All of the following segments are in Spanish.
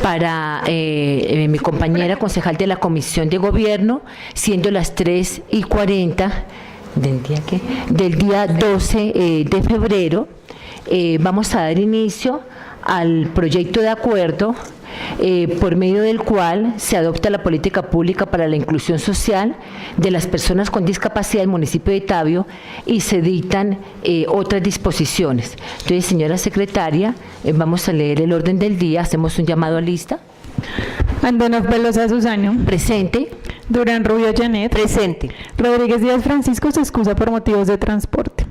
Para mi compañera concejal de la Comisión de Gobierno, siendo las 3:40 del día 12 de febrero, vamos a dar inicio al proyecto de acuerdo por medio del cual se adopta la política pública para la inclusión social de las personas con discapacidad del municipio de Tabio y se dictan otras disposiciones. Entonces, señora secretaria, vamos a leer el orden del día, hacemos un llamado a lista. Antonov Velosa Susano. Presente. Durán Rubio Janet. Presente. Rodríguez Díaz Francisco se excusa por motivos de transporte.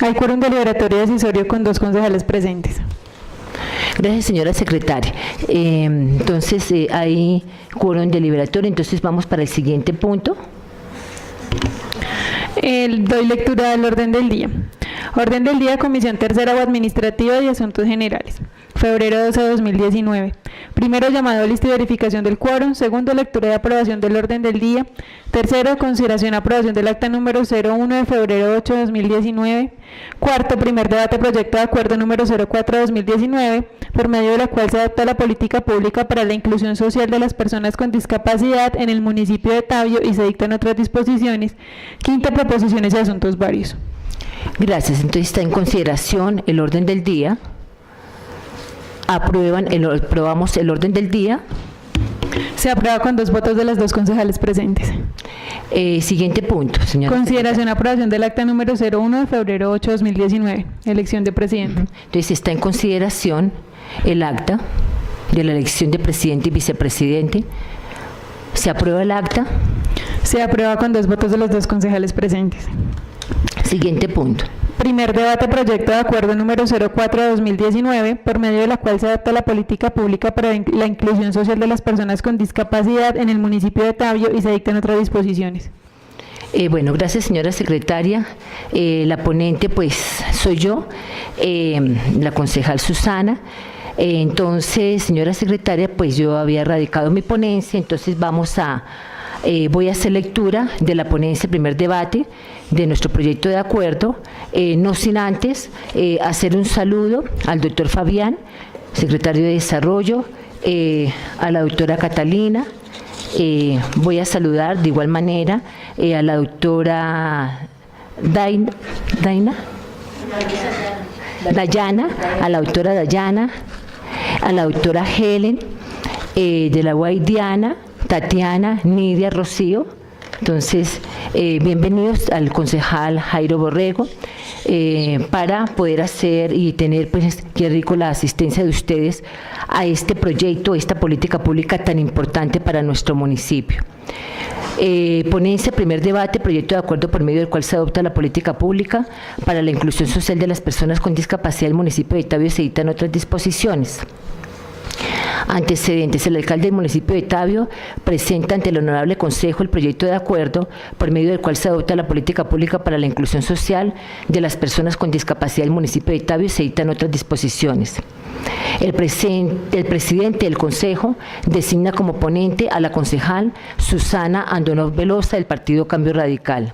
Hay quórum deliberatorio decisorio con 2 concejales presentes. Gracias, señora secretaria. Entonces, hay quórum deliberatorio, entonces vamos para el siguiente punto. Doy lectura del orden del día. Orden del día, Comisión Tercera o Administrativa de Asuntos Generales. Febrero 12 de 2019. Primero, llamado a lista y verificación del quórum. Segundo, lectura y aprobación del orden del día. Tercero, consideración y aprobación del acta número 01 de febrero 8 de 2019. Cuarto, primer debate proyecto de acuerdo número 04 de 2019, por medio de la cual se adopta la política pública para la inclusión social de las personas con discapacidad en el municipio de Tabio y se dictan otras disposiciones. Quinta, proposiciones y asuntos varios. Gracias. Entonces está en consideración el orden del día. Aprobamos el orden del día. Se aprueba con 2 votos de las 2 concejales presentes. Siguiente punto, señora. Consideración y aprobación del acta número 01 de febrero 8 de 2019, elección de presidente. Entonces está en consideración el acta de la elección de presidente y vicepresidente. ¿Se aprueba el acta? Se aprueba con 2 votos de los 2 concejales presentes. Siguiente punto. Primer debate proyecto de acuerdo número 04 de 2019, por medio de la cual se adopta la política pública para la inclusión social de las personas con discapacidad en el municipio de Tabio y se dictan otras disposiciones. Bueno, gracias, señora secretaria. La ponente, pues, soy yo, la concejal Susana. Entonces, señora secretaria, pues yo había radicado mi ponencia, entonces voy a hacer lectura de la ponencia, primer debate de nuestro proyecto de acuerdo, no sin antes hacer un saludo al doctor Fabián, secretario de Desarrollo, a la doctora Catalina, voy a saludar de igual manera a la doctora Dayana, a la doctora Dayana, a la doctora Helen, de la Guaidiana, Tatiana, Nidia, Rocío. Entonces, bienvenidos al concejal Jairo Borrego, para poder hacer y tener, pues, qué rico la asistencia de ustedes a este proyecto, esta política pública tan importante para nuestro municipio. Ponencia, primer debate, proyecto de acuerdo por medio del cual se adopta la política pública para la inclusión social de las personas con discapacidad del municipio de Tabio y se dictan otras disposiciones. Antecedentes. El alcalde del municipio de Tabio presenta ante el Honorable Consejo el proyecto de acuerdo por medio del cual se adopta la política pública para la inclusión social de las personas con discapacidad del municipio de Tabio y se dictan otras disposiciones. El presidente del Consejo designa como ponente a la concejal Susana Antonov Velosa del Partido Cambio Radical.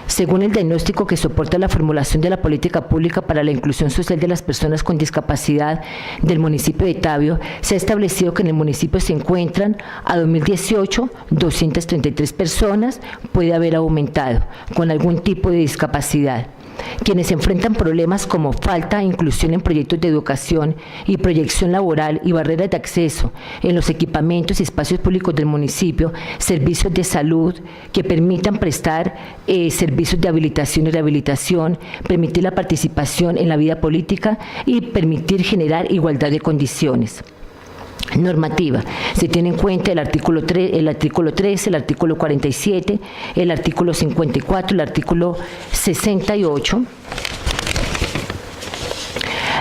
Según el diagnóstico que soporta la formulación de la política pública para la inclusión social de las personas con discapacidad del municipio de Tabio, se ha establecido que en el municipio se encuentran a 2018 233 personas, puede haber aumentado, con algún tipo de discapacidad, quienes enfrentan problemas como falta de inclusión en proyectos de educación y proyección laboral y barreras de acceso en los equipamientos y espacios públicos del municipio, servicios de salud que permitan prestar servicios de habilitación y rehabilitación, permitir la participación en la vida política y permitir generar igualdad de condiciones. Normativa. Se tiene en cuenta el artículo 13, el artículo 47, el artículo 54, el artículo 68,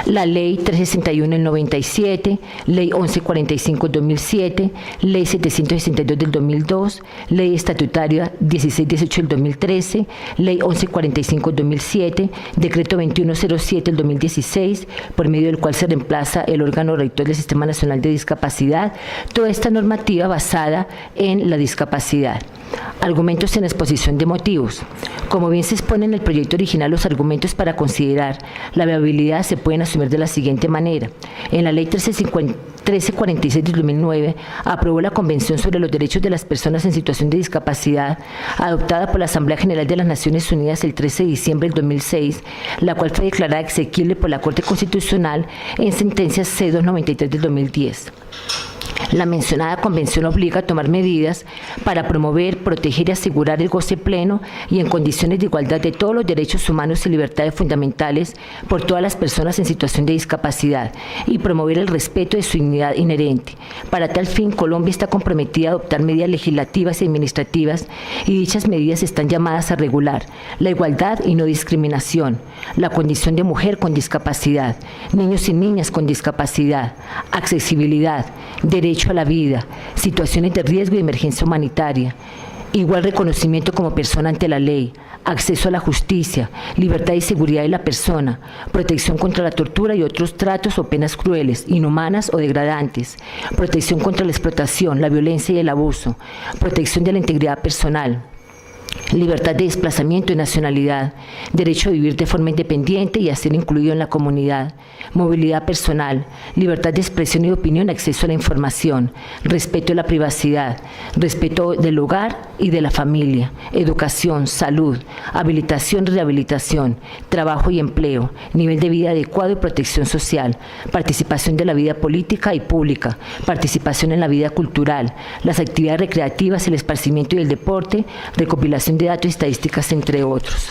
la Ley 361 del 97, Ley 1145 del 2007, Ley 762 del 2002, Ley Estatutaria 1618 del 2013, Ley 1145 del 2007, Decreto 2107 del 2016, por medio del cual se reemplaza el órgano rector del Sistema Nacional de Discapacidad. Toda esta normativa basada en la discapacidad. Argumentos en exposición de motivos. Como bien se expone en el proyecto original, los argumentos para considerar la viabilidad se pueden asumir de la siguiente manera. En la Ley 1346 de 2009 aprobó la Convención sobre los Derechos de las Personas en Situación de Discapacidad, adoptada por la Asamblea General de las Naciones Unidas el 13 de diciembre del 2006, la cual fue declarada exequible por la Corte Constitucional en sentencia C-293 del 2010. La mencionada convención obliga a tomar medidas para promover, proteger y asegurar el goce pleno y en condiciones de igualdad de todos los derechos humanos y libertades fundamentales por todas las personas en situación de discapacidad y promover el respeto de su dignidad inherente. Para tal fin, Colombia está comprometida a adoptar medidas legislativas y administrativas y dichas medidas están llamadas a regular la igualdad y no discriminación, la condición de mujer con discapacidad, niños y niñas con discapacidad, accesibilidad, derecho a la vida, situaciones de riesgo y emergencia humanitaria, igual reconocimiento como persona ante la ley, acceso a la justicia, libertad y seguridad de la persona, protección contra la tortura y otros tratos o penas crueles, inhumanas o degradantes, protección contra la explotación, la violencia y el abuso, protección de la integridad personal, libertad de desplazamiento y nacionalidad, derecho a vivir de forma independiente y a ser incluido en la comunidad, movilidad personal, libertad de expresión y opinión, acceso a la información, respeto a la privacidad, respeto del hogar y de la familia, educación, salud, habilitación y rehabilitación, trabajo y empleo, nivel de vida adecuado y protección social, participación de la vida política y pública, participación en la vida cultural, las actividades recreativas, el esparcimiento y el deporte, recopilación de datos y estadísticas, entre otros.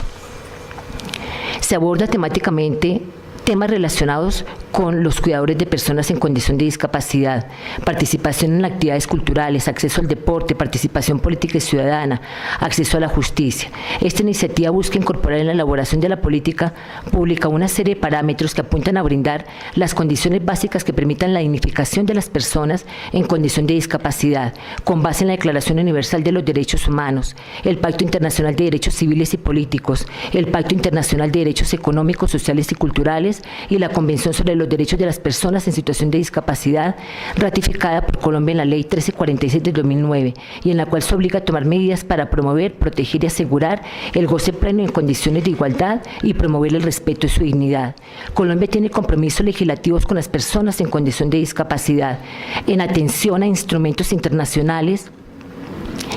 Se aborda temáticamente temas relacionados con los cuidadores de personas en condición de discapacidad, participación en actividades culturales, acceso al deporte, participación política y ciudadana, acceso a la justicia. Esta iniciativa busca incorporar en la elaboración de la política pública una serie de parámetros que apuntan a brindar las condiciones básicas que permitan la dignificación de las personas en condición de discapacidad, con base en la Declaración Universal de los Derechos Humanos, el Pacto Internacional de Derechos Civiles y Políticos, el Pacto Internacional de Derechos Económicos, Sociales y Culturales y la Convención sobre los Derechos de las Personas en Situación de Discapacidad, ratificada por Colombia en la Ley 1346 de 2009, y en la cual se obliga a tomar medidas para promover, proteger y asegurar el goce pleno en condiciones de igualdad y promover el respeto de su dignidad. Colombia tiene compromisos legislativos con las personas en condición de discapacidad, en atención a instrumentos internacionales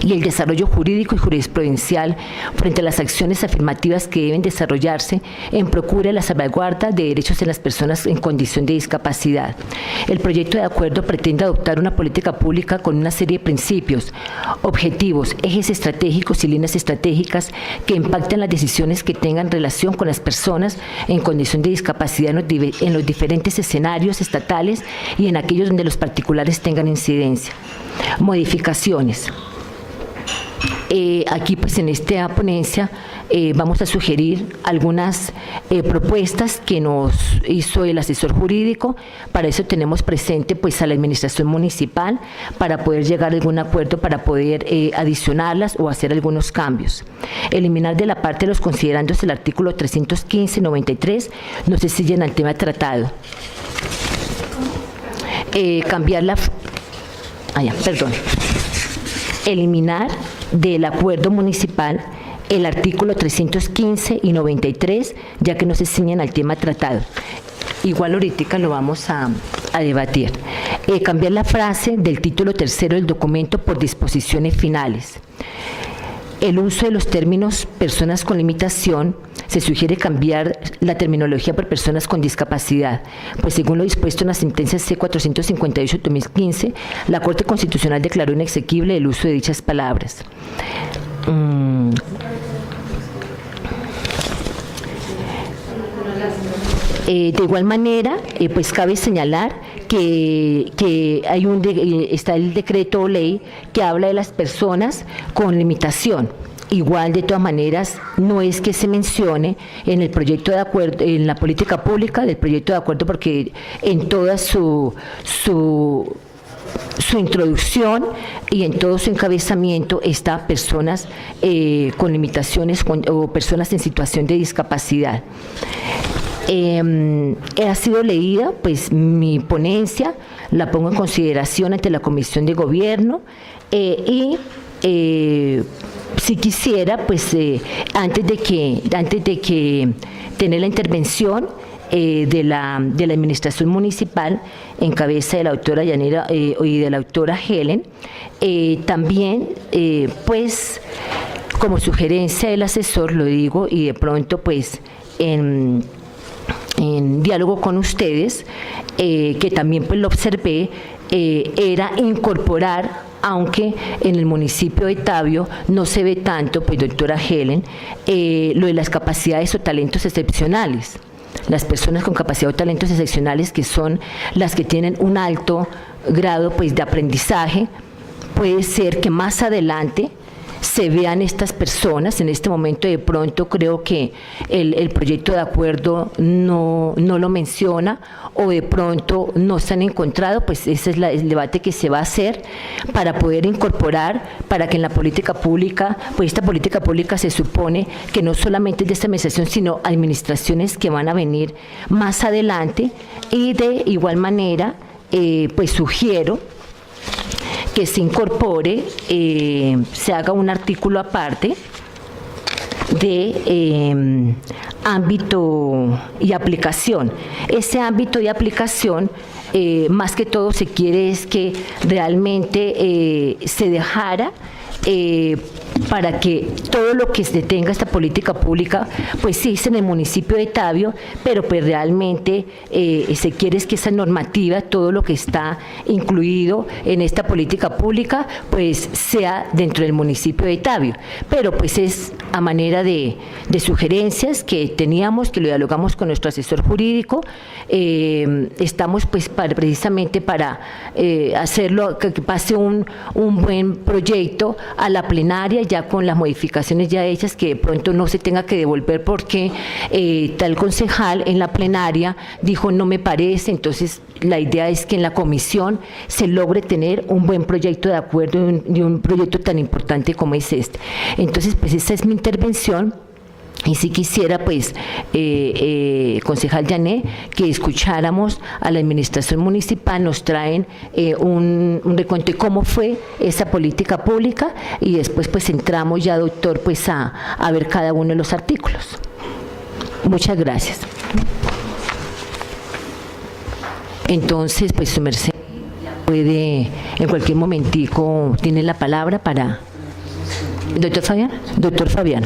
y el desarrollo jurídico y jurisprudencial frente a las acciones afirmativas que deben desarrollarse en procura de la salvaguarda de derechos de las personas en condición de discapacidad. El proyecto de acuerdo pretende adoptar una política pública con una serie de principios, objetivos, ejes estratégicos y líneas estratégicas que impacten las decisiones que tengan relación con las personas en condición de discapacidad en los diferentes escenarios estatales y en aquellos donde los particulares tengan incidencia. Modificaciones. Aquí pues en esta ponencia vamos a sugerir algunas propuestas que nos hizo el asesor jurídico. Para eso tenemos presente pues a la administración municipal para poder llegar a algún acuerdo, para poder adicionarlas o hacer algunos cambios. Eliminar de la parte de los considerandos el artículo 315 y 93 no se siguen al tema tratado. Eliminar del acuerdo municipal el artículo 315 y 93, ya que no se ciñen al tema tratado. Igual ahorita lo vamos a debatir. Cambiar la frase del título tercero del documento por disposiciones finales. El uso de los términos personas con limitación, se sugiere cambiar la terminología por personas con discapacidad, pues según lo dispuesto en la sentencia C-458-2015, la Corte Constitucional declaró inexequible el uso de dichas palabras. De igual manera, pues cabe señalar que está el decreto o ley que habla de las personas con limitación. Igual, de todas maneras, no es que se mencione en el proyecto de acuerdo, en la política pública del proyecto de acuerdo, porque en toda su introducción y en todo su encabezamiento está personas con limitaciones o personas en situación de discapacidad. Ha sido leída pues mi ponencia, la pongo en consideración ante la Comisión de Gobierno si quisiera pues antes de que tener la intervención de la administración municipal en cabeza de la doctora Yanira y de la doctora Helen. También, pues, como sugerencia del asesor, lo digo, y de pronto, pues, en diálogo con ustedes, que también pues lo observé, era incorporar, aunque en el municipio de Tabio no se ve tanto, pues doctora Helen, lo de las capacidades o talentos excepcionales. Las personas con capacidad o talentos excepcionales, que son las que tienen un alto grado pues de aprendizaje, puede ser que más adelante se vean estas personas. En este momento de pronto creo que el proyecto de acuerdo no lo menciona, o de pronto no se han encontrado, pues ese es el debate que se va a hacer para poder incorporar, para que en la política pública, pues esta política pública se supone que no solamente es de esta administración, sino administraciones que van a venir más adelante, y de igual manera pues sugiero que se incorpore, se haga un artículo aparte de ámbito y aplicación. Ese ámbito y aplicación, más que todo se quiere es que realmente se dejara para que todo lo que se tenga esta política pública, pues sí es en el municipio de Tabio, pero pues realmente se quiere es que esa normativa, todo lo que está incluido en esta política pública, pues sea dentro del municipio de Tabio. Pero pues es a manera de sugerencias que teníamos, que lo dialogamos con nuestro asesor jurídico. Estamos pues precisamente para hacerlo, que pase un buen proyecto a la plenaria, ya con las modificaciones ya hechas, que de pronto no se tenga que devolver porque tal concejal en la plenaria dijo no me parece. Entonces la idea es que en la comisión se logre tener un buen proyecto de acuerdo y un proyecto tan importante como es este. Entonces pues esa es mi intervención. Y si quisiera, pues, concejal Yané, que escucháramos a la administración municipal. Nos traen un recuento de cómo fue esa política pública, y después pues entramos ya, doctor, pues a ver cada uno de los artículos. Muchas gracias. Entonces, pues su merced puede, en cualquier momentico, tiene la palabra para... ¿Doctor Fabián? Doctor Fabián.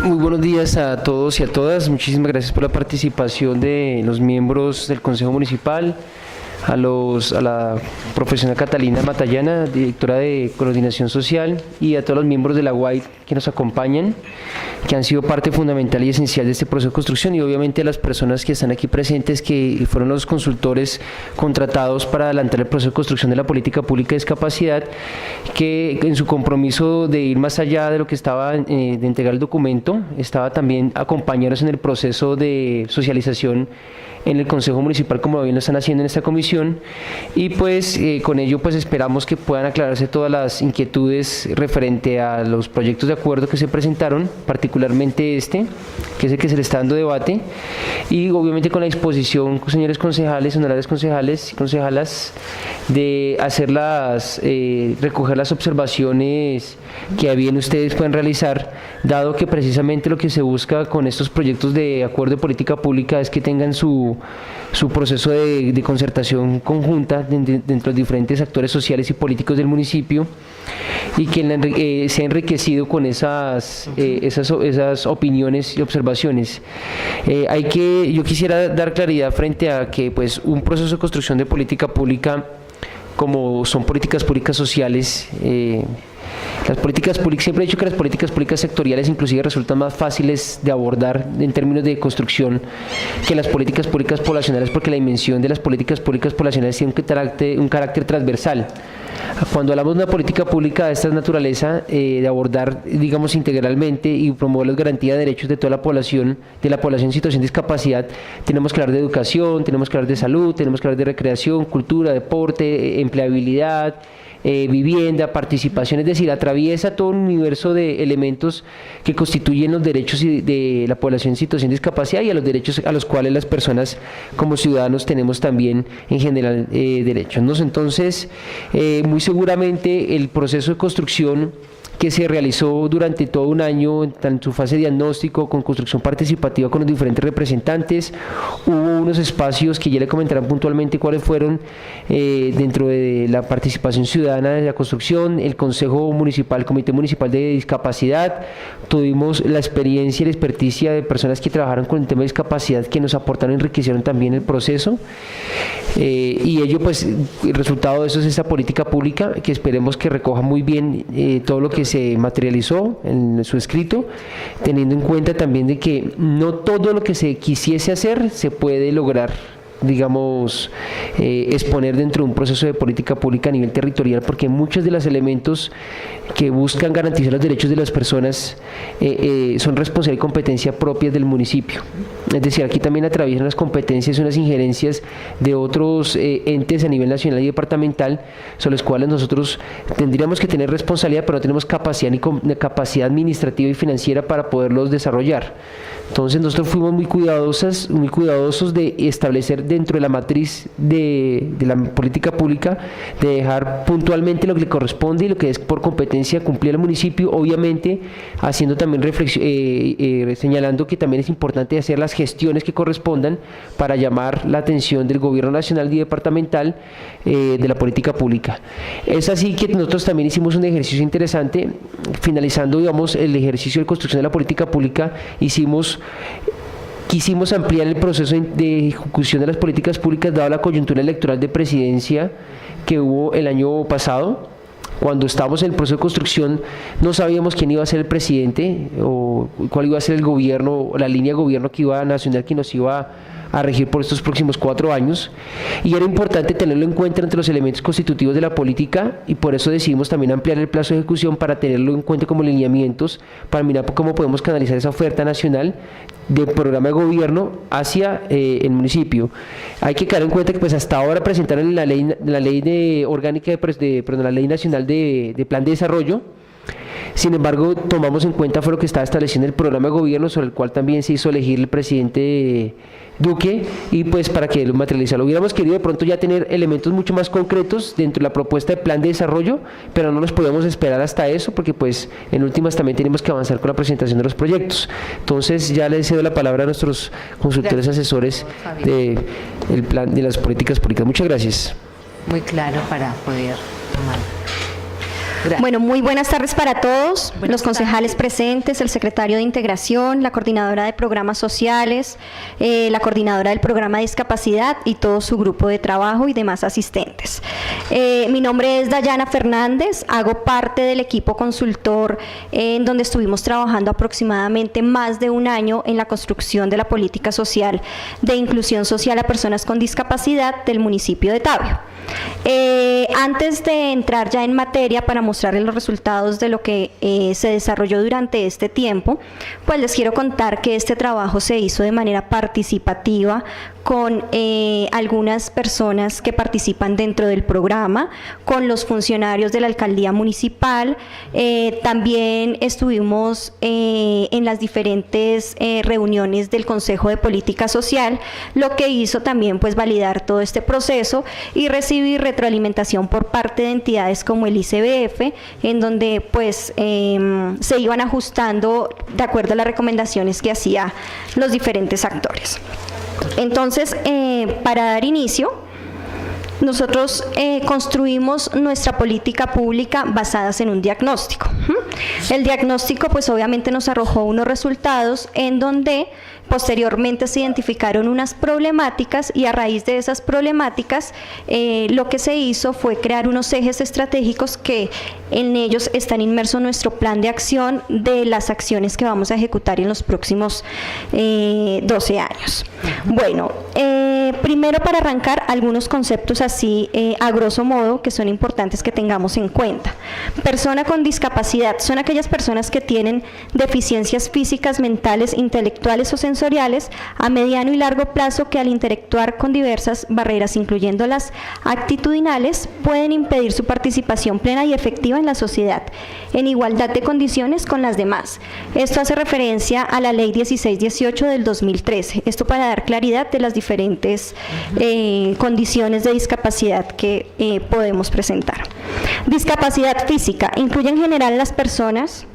Muy buenos días a todos y a todas. Muchísimas gracias por la participación de los miembros del Consejo Municipal, a la profesional Catalina Matallana, directora de Coordinación Social, y a todos los miembros de la UAI que nos acompañan, que han sido parte fundamental y esencial de este proceso de construcción, y obviamente a las personas que están aquí presentes, que fueron los consultores contratados para adelantar el proceso de construcción de la política pública de discapacidad, que en su compromiso de ir más allá de lo que estaba de entregar el documento, estaba también acompañarnos en el proceso de socialización en el Consejo Municipal, como bien lo están haciendo en esta comisión, y pues con ello pues esperamos que puedan aclararse todas las inquietudes referente a los proyectos de acuerdo que se presentaron, particularmente este, que es el que se le está dando debate, y obviamente con la disposición, señores concejales, honorables concejales y concejalas, de recoger las observaciones que bien ustedes pueden realizar, dado que precisamente lo que se busca con estos proyectos de acuerdo de política pública es que tengan su proceso de concertación conjunta dentro de los diferentes actores sociales y políticos del municipio, y que se ha enriquecido con esas opiniones y observaciones. Yo quisiera dar claridad frente a que pues un proceso de construcción de política pública, como son políticas públicas sociales, las políticas públicas, siempre he dicho que las políticas públicas sectoriales inclusive resultan más fáciles de abordar en términos de construcción que las políticas públicas poblacionales, porque la dimensión de las políticas públicas poblacionales tiene un carácter transversal. Cuando hablamos de una política pública de esta naturaleza, de abordar, digamos, integralmente y promover las garantías de derechos de toda la población en situación de discapacidad, tenemos que hablar de educación, tenemos que hablar de salud, tenemos que hablar de recreación, cultura, deporte, empleabilidad, vivienda, participación, es decir, atraviesa todo un universo de elementos que constituyen los derechos de la población en situación de discapacidad y a los derechos a los cuales las personas como ciudadanos tenemos también en general derechos, ¿no? Entonces, muy seguramente el proceso de construcción que se realizó durante todo un año, en su fase de diagnóstico, con construcción participativa con los diferentes representantes. Hubo unos espacios que ya le comentarán puntualmente cuáles fueron dentro de la participación ciudadana de la construcción, el Consejo Municipal, el Comité Municipal de Discapacidad. Tuvimos la experiencia y la experticia de personas que trabajaron con el tema de discapacidad, que nos aportaron, enriquecieron también el proceso. Y ello, pues, el resultado de eso es esta política pública, que esperemos que recoja muy bien todo lo que se materializó en su escrito, teniendo en cuenta también de que no todo lo que se quisiese hacer se puede lograr, digamos, exponer dentro de un proceso de política pública a nivel territorial, porque muchos de los elementos que buscan garantizar los derechos de las personas son responsabilidad y competencia propias del municipio. Es decir, aquí también atraviesan las competencias y unas injerencias de otros entes a nivel nacional y departamental, sobre los cuales nosotros tendríamos que tener responsabilidad, pero no tenemos capacidad ni capacidad administrativa y financiera para poderlos desarrollar. Entonces nosotros fuimos muy cuidadosos de establecer dentro de la matriz de la política pública, de dejar puntualmente lo que le corresponde y lo que es por competencia cumplir al municipio, obviamente haciendo también señalando que también es importante hacer las gestiones que correspondan para llamar la atención del gobierno nacional y departamental de la política pública. Es así que nosotros también hicimos un ejercicio interesante, finalizando, digamos, el ejercicio de construcción de la política pública, quisimos ampliar el proceso de ejecución de las políticas públicas dado la coyuntura electoral de presidencia que hubo el año pasado. Cuando estábamos en el proceso de construcción no sabíamos quién iba a ser el presidente o cuál iba a ser el gobierno, o la línea de gobierno que iba nacional que nos iba a regir por estos próximos 4 años, y era importante tenerlo en cuenta entre los elementos constitutivos de la política, y por eso decidimos también ampliar el plazo de ejecución para tenerlo en cuenta como lineamientos, para mirar cómo podemos canalizar esa oferta nacional del programa de gobierno hacia el municipio. Hay que caer en cuenta que pues hasta ahora presentaron la ley la ley nacional de plan de desarrollo. Sin embargo, tomamos en cuenta fue lo que estaba estableciendo el programa de gobierno, sobre el cual también se hizo elegir el presidente Duque, y pues para que lo materializara. Hubiéramos querido de pronto ya tener elementos mucho más concretos dentro de la propuesta de plan de desarrollo, pero no nos podíamos esperar hasta eso, porque pues en últimas también tenemos que avanzar con la presentación de los proyectos. Entonces ya le cedo la palabra a nuestros consultores asesores del plan de las políticas públicas. Muchas gracias. Muy claro para poder tomar. Gracias. Bueno, muy buenas tardes para todos, los concejales presentes, el secretario de Integración, la coordinadora de programas sociales, la coordinadora del programa de discapacidad y todo su grupo de trabajo y demás asistentes. Mi nombre es Dayana Fernández, hago parte del equipo consultor en donde estuvimos trabajando aproximadamente más de un año en la construcción de la política social de inclusión social a personas con discapacidad del municipio de Tabio. Antes de entrar ya en materia para mostrarles los resultados de lo que se desarrolló durante este tiempo, pues les quiero contar que este trabajo se hizo de manera participativa con algunas personas que participan dentro del programa, con los funcionarios de la alcaldía municipal. También estuvimos en las diferentes reuniones del Consejo de Política Social, lo que hizo también pues validar todo este proceso y recibir retroalimentación por parte de entidades como el ICBF, en donde pues se iban ajustando de acuerdo a las recomendaciones que hacían los diferentes actores. Entonces, para dar inicio, nosotros construimos nuestra política pública basadas en un diagnóstico. El diagnóstico pues obviamente nos arrojó unos resultados en donde posteriormente se identificaron unas problemáticas, y a raíz de esas problemáticas lo que se hizo fue crear unos ejes estratégicos que en ellos están inmersos nuestro plan de acción de las acciones que vamos a ejecutar en los próximos 12 años. Bueno, primero, para arrancar, algunos conceptos así a grosso modo que son importantes que tengamos en cuenta. Persona con discapacidad son aquellas personas que tienen deficiencias físicas, mentales, intelectuales o sensoriales a mediano y largo plazo que al interactuar con diversas barreras, incluyendo las actitudinales, pueden impedir su participación plena y efectiva en la sociedad, en igualdad de condiciones con las demás. Esto hace referencia a la Ley 1618 del 2013. Esto para dar claridad de las diferentes condiciones de discapacidad que podemos presentar. Discapacidad física incluye en general las personas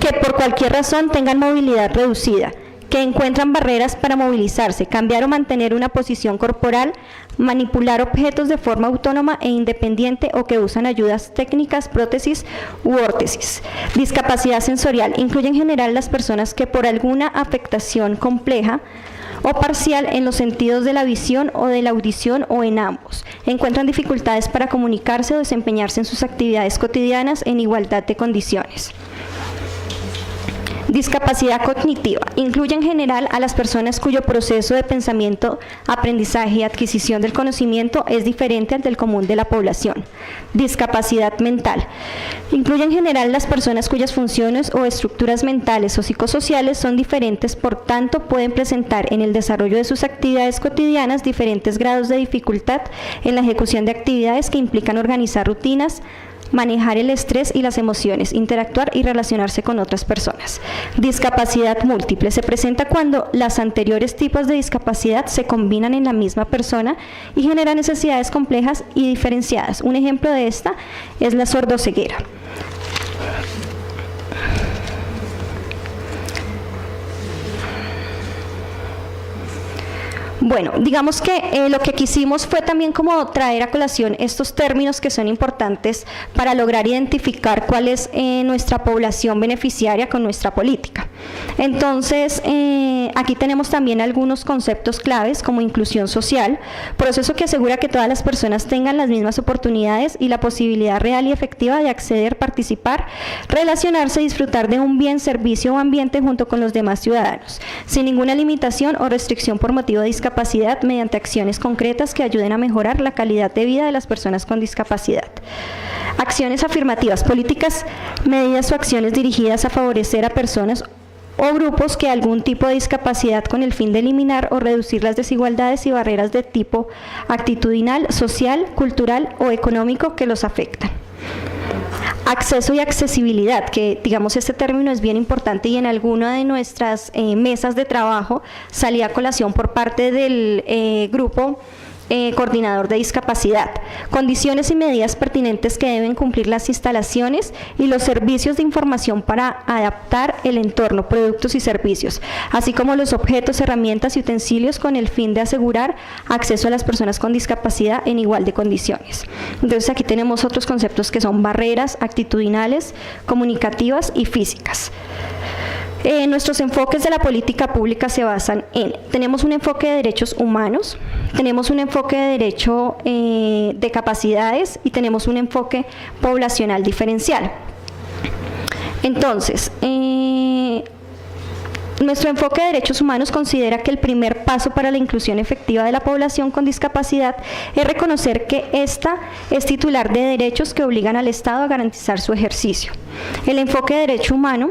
que por cualquier razón tengan movilidad reducida, que encuentran barreras para movilizarse, cambiar o mantener una posición corporal, manipular objetos de forma autónoma e independiente o que usan ayudas técnicas, prótesis u órtesis. Discapacidad sensorial incluye en general las personas que por alguna afectación compleja o parcial en los sentidos de la visión o de la audición o en ambos, encuentran dificultades para comunicarse o desempeñarse en sus actividades cotidianas en igualdad de condiciones. Discapacidad cognitiva incluye en general a las personas cuyo proceso de pensamiento, aprendizaje y adquisición del conocimiento es diferente al del común de la población. Discapacidad mental incluye en general las personas cuyas funciones o estructuras mentales o psicosociales son diferentes, por tanto pueden presentar en el desarrollo de sus actividades cotidianas diferentes grados de dificultad en la ejecución de actividades que implican organizar rutinas, manejar el estrés y las emociones, interactuar y relacionarse con otras personas. Discapacidad múltiple se presenta cuando los anteriores tipos de discapacidad se combinan en la misma persona y generan necesidades complejas y diferenciadas. Un ejemplo de esta es la sordoceguera. Bueno, digamos que lo que quisimos fue también como traer a colación estos términos que son importantes para lograr identificar cuál es nuestra población beneficiaria con nuestra política. Entonces, aquí tenemos también algunos conceptos claves como inclusión social, proceso que asegura que todas las personas tengan las mismas oportunidades y la posibilidad real y efectiva de acceder, participar, relacionarse y disfrutar de un bien, servicio o ambiente junto con los demás ciudadanos, sin ninguna limitación o restricción por motivo de discapacidad, mediante acciones concretas que ayuden a mejorar la calidad de vida de las personas con discapacidad. Acciones afirmativas, políticas, medidas o acciones dirigidas a favorecer a personas o grupos que algún tipo de discapacidad con el fin de eliminar o reducir las desigualdades y barreras de tipo actitudinal, social, cultural o económico que los afectan. Acceso y accesibilidad, que digamos este término es bien importante y en alguna de nuestras mesas de trabajo salía a colación por parte del grupo coordinador de discapacidad. Condiciones y medidas pertinentes que deben cumplir las instalaciones y los servicios de información para adaptar el entorno, productos y servicios, así como los objetos, herramientas y utensilios con el fin de asegurar acceso a las personas con discapacidad en igual de condiciones. Entonces aquí tenemos otros conceptos que son barreras actitudinales, comunicativas y físicas. Nuestros enfoques de la política pública se basan en, tenemos un enfoque de derechos humanos, tenemos un enfoque de derecho de capacidades y tenemos un enfoque poblacional diferencial. Entonces, nuestro enfoque de derechos humanos considera que el primer paso para la inclusión efectiva de la población con discapacidad es reconocer que ésta es titular de derechos que obligan al Estado a garantizar su ejercicio. El enfoque de derecho humano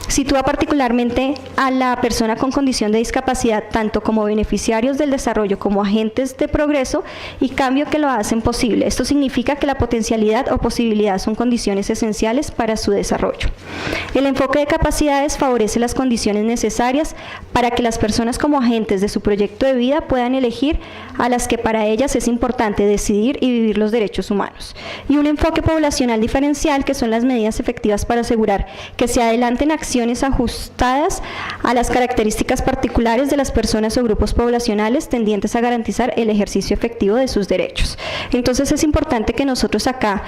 sitúa particularmente a la persona con condición de discapacidad tanto como beneficiarios del desarrollo como agentes de progreso y cambio que lo hacen posible. Esto significa que la potencialidad o posibilidad son condiciones esenciales para su desarrollo. El enfoque de capacidades favorece las condiciones necesarias para que las personas como agentes de su proyecto de vida puedan elegir a las que para ellas es importante decidir y vivir los derechos humanos. Y un enfoque poblacional diferencial, que son las medidas efectivas para asegurar que se adelanten acciones ajustadas a las características particulares de las personas o grupos poblacionales tendientes a garantizar el ejercicio efectivo de sus derechos. Entonces es importante que nosotros acá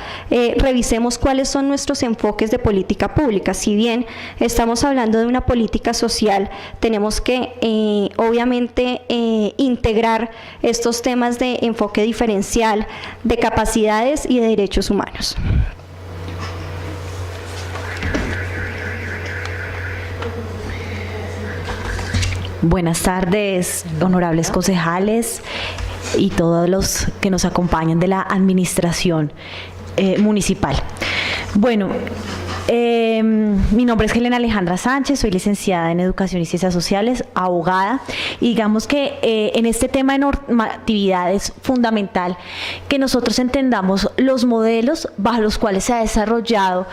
revisemos cuáles son nuestros enfoques de política pública. Si bien estamos hablando de una política social, tenemos que obviamente integrar estos temas de enfoque diferencial, de capacidades y de derechos humanos. Buenas tardes, honorables concejales y todos los que nos acompañan de la administración municipal. Bueno, Mi nombre es Helena Alejandra Sánchez, soy licenciada en Educación y Ciencias Sociales, abogada, y digamos que en este tema de normatividad es fundamental que nosotros entendamos los modelos bajo los cuales se ha desarrollado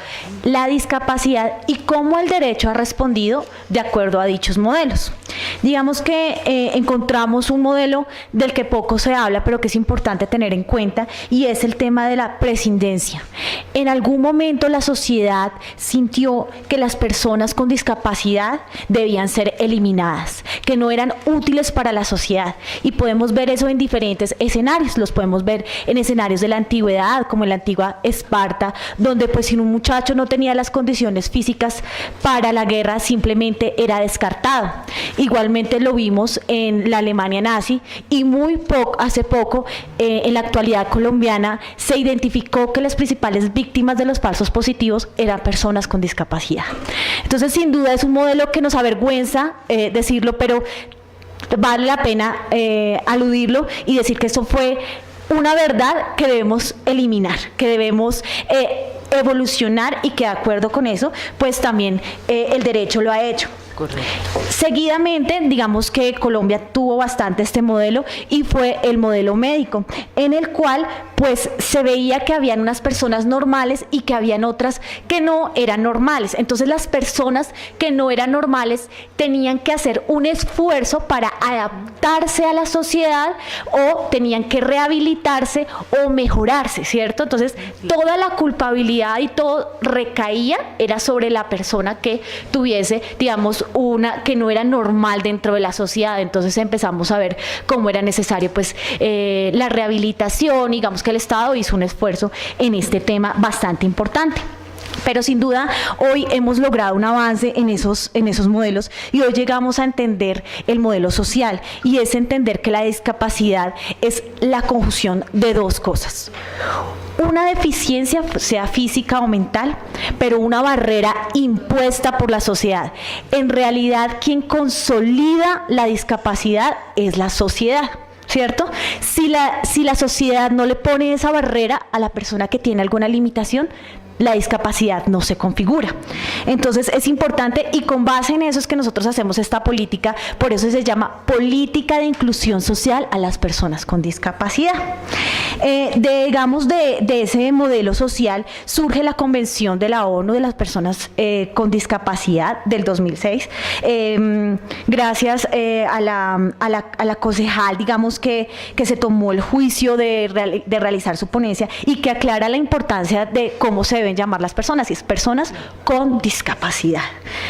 la discapacidad y cómo el derecho ha respondido de acuerdo a dichos modelos. Digamos que encontramos un modelo del que poco se habla, pero que es importante tener en cuenta, y es el tema de la prescindencia. En algún momento la sociedad sintió que las personas con discapacidad debían ser eliminadas, que no eran útiles para la sociedad, y podemos ver eso en diferentes escenarios. Los podemos ver en escenarios de la antigüedad, como en la antigua Esparta, donde pues si un muchacho no tenía las condiciones físicas para la guerra, simplemente era descartado. Igualmente lo vimos en la Alemania nazi, y hace poco en la actualidad colombiana se identificó que las principales víctimas de los falsos positivos eran personas con discapacidad. Entonces, sin duda es un modelo que nos avergüenza decirlo, pero vale la pena aludirlo y decir que eso fue una verdad que debemos eliminar, que debemos evolucionar, y que de acuerdo con eso, pues también el derecho lo ha hecho. Correcto. Seguidamente, digamos que Colombia tuvo bastante este modelo, y fue el modelo médico, en el cual pues se veía que habían unas personas normales y que habían otras que no eran normales. Entonces las personas que no eran normales tenían que hacer un esfuerzo para adaptarse a la sociedad, o tenían que rehabilitarse o mejorarse, ¿cierto? Entonces toda la culpabilidad y todo recaía era sobre la persona que tuviese, digamos, una que no era normal dentro de la sociedad. Entonces empezamos a ver cómo era necesario pues la rehabilitación. Digamos que el Estado hizo un esfuerzo en este tema bastante importante. Pero sin duda hoy hemos logrado un avance en esos modelos, y hoy llegamos a entender el modelo social, y es entender que la discapacidad es la conjunción de dos cosas: una deficiencia, sea física o mental, pero una barrera impuesta por la sociedad. En realidad, quien consolida la discapacidad es la sociedad, ¿cierto? Si la sociedad no le pone esa barrera a la persona que tiene alguna limitación, la discapacidad no se configura. Entonces es importante, y con base en eso es que nosotros hacemos esta política. Por eso se llama política de inclusión social a las personas con discapacidad. Digamos de ese modelo social surge la Convención de la ONU de las personas con discapacidad del 2006, gracias a la concejal, digamos que se tomó el juicio de realizar su ponencia, y que aclara la importancia de cómo se deben llamar las personas, y es personas con discapacidad.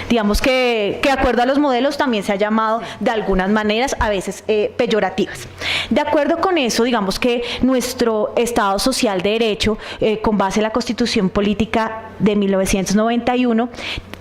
Digamos que de acuerdo a los modelos también se ha llamado de algunas maneras, a veces peyorativas. De acuerdo con eso, digamos que nuestro Estado social de derecho, con base en la Constitución Política de 1991,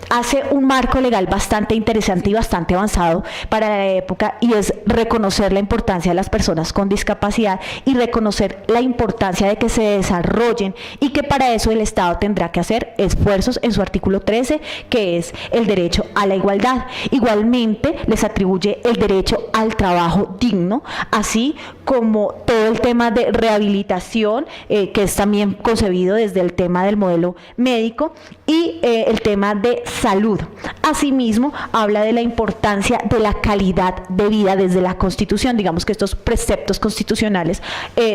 hace un marco legal bastante interesante y bastante avanzado para la época, y es reconocer la importancia de las personas con discapacidad y reconocer la importancia de que se desarrollen, y que para eso el Estado tendrá que hacer esfuerzos en su artículo 13, que es el derecho a la igualdad. Igualmente les atribuye el derecho al trabajo digno, así como todo el tema de rehabilitación, que es también concebido desde el tema del modelo médico, y el tema de salud. Asimismo, habla de la importancia de la calidad de vida desde la Constitución. Digamos que estos preceptos constitucionales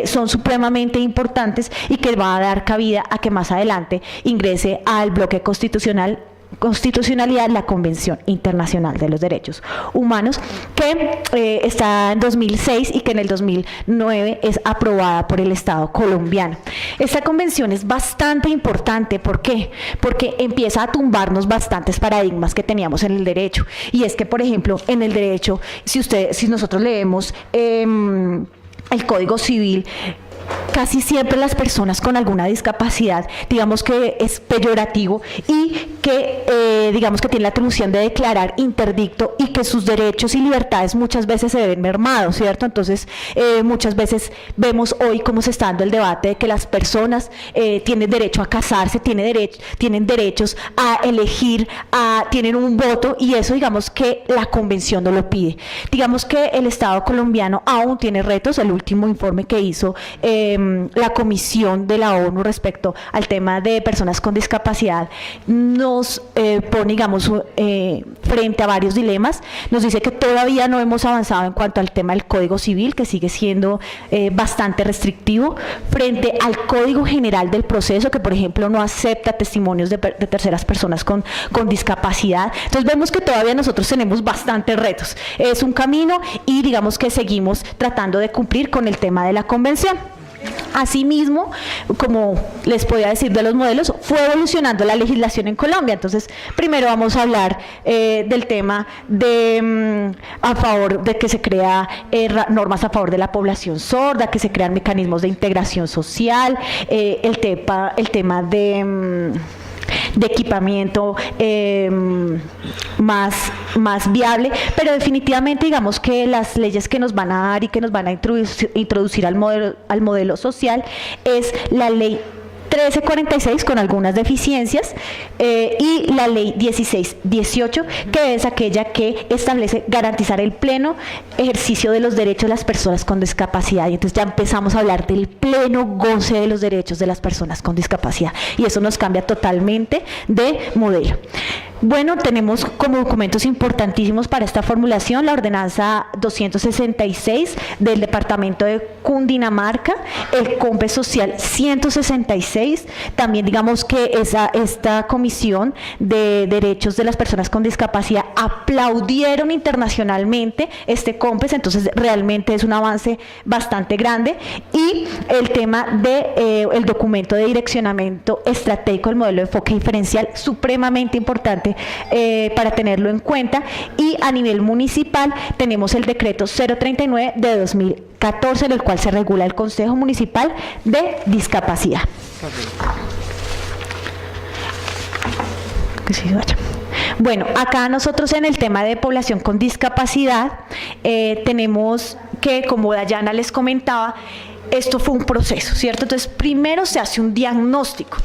son supremamente importantes, y que va a dar cabida a que más adelante ingrese al bloque constitucionalidad la Convención Internacional de los Derechos Humanos, que está en 2006 y que en el 2009 es aprobada por el Estado colombiano. Esta convención es bastante importante. ¿Por qué? Porque empieza a tumbarnos bastantes paradigmas que teníamos en el derecho, y es que, por ejemplo, en el derecho, si nosotros leemos el Código Civil, casi siempre las personas con alguna discapacidad, digamos que es peyorativo, y que digamos que tiene la atribución de declarar interdicto, y que sus derechos y libertades muchas veces se ven mermados, ¿cierto? Entonces muchas veces vemos hoy cómo se está dando el debate de que las personas tienen derecho a casarse, tienen derechos a elegir, tienen un voto, y eso digamos que la Convención no lo pide. Digamos que el Estado colombiano aún tiene retos. El último informe que hizo la Comisión de la ONU respecto al tema de personas con discapacidad nos pone, digamos, frente a varios dilemas. Nos dice que todavía no hemos avanzado en cuanto al tema del Código Civil, que sigue siendo bastante restrictivo, frente al Código General del Proceso, que por ejemplo no acepta testimonios de terceras personas con discapacidad. Entonces vemos que todavía nosotros tenemos bastantes retos. Es un camino y digamos que seguimos tratando de cumplir con el tema de la Convención. Asimismo, como les podía decir de los modelos, fue evolucionando la legislación en Colombia. Entonces, primero vamos a hablar del tema de a favor de que se crea normas a favor de la población sorda, que se crean mecanismos de integración social, el tema de equipamiento más viable, pero definitivamente digamos que las leyes que nos van a dar y que nos van a introducir al modelo social es la ley 1346 con algunas deficiencias y la ley 1618, que es aquella que establece garantizar el pleno ejercicio de los derechos de las personas con discapacidad. Y entonces ya empezamos a hablar del pleno goce de los derechos de las personas con discapacidad y eso nos cambia totalmente de modelo. Bueno, tenemos como documentos importantísimos para esta formulación la ordenanza 266 del departamento de Cundinamarca, el COMPE Social 166, también digamos que esta comisión de derechos de las personas con discapacidad aplaudieron internacionalmente este COMPES, entonces realmente es un avance bastante grande, y el tema de el documento de direccionamiento estratégico del modelo de enfoque diferencial, supremamente importante para tenerlo en cuenta. Y a nivel municipal tenemos el decreto 039 de 2014, en el cual se regula el Consejo Municipal de Discapacidad. Que sí vaya. Bueno, acá nosotros en el tema de población con discapacidad tenemos que, como Dayana les comentaba, esto fue un proceso, ¿cierto? Entonces, primero se hace un diagnóstico.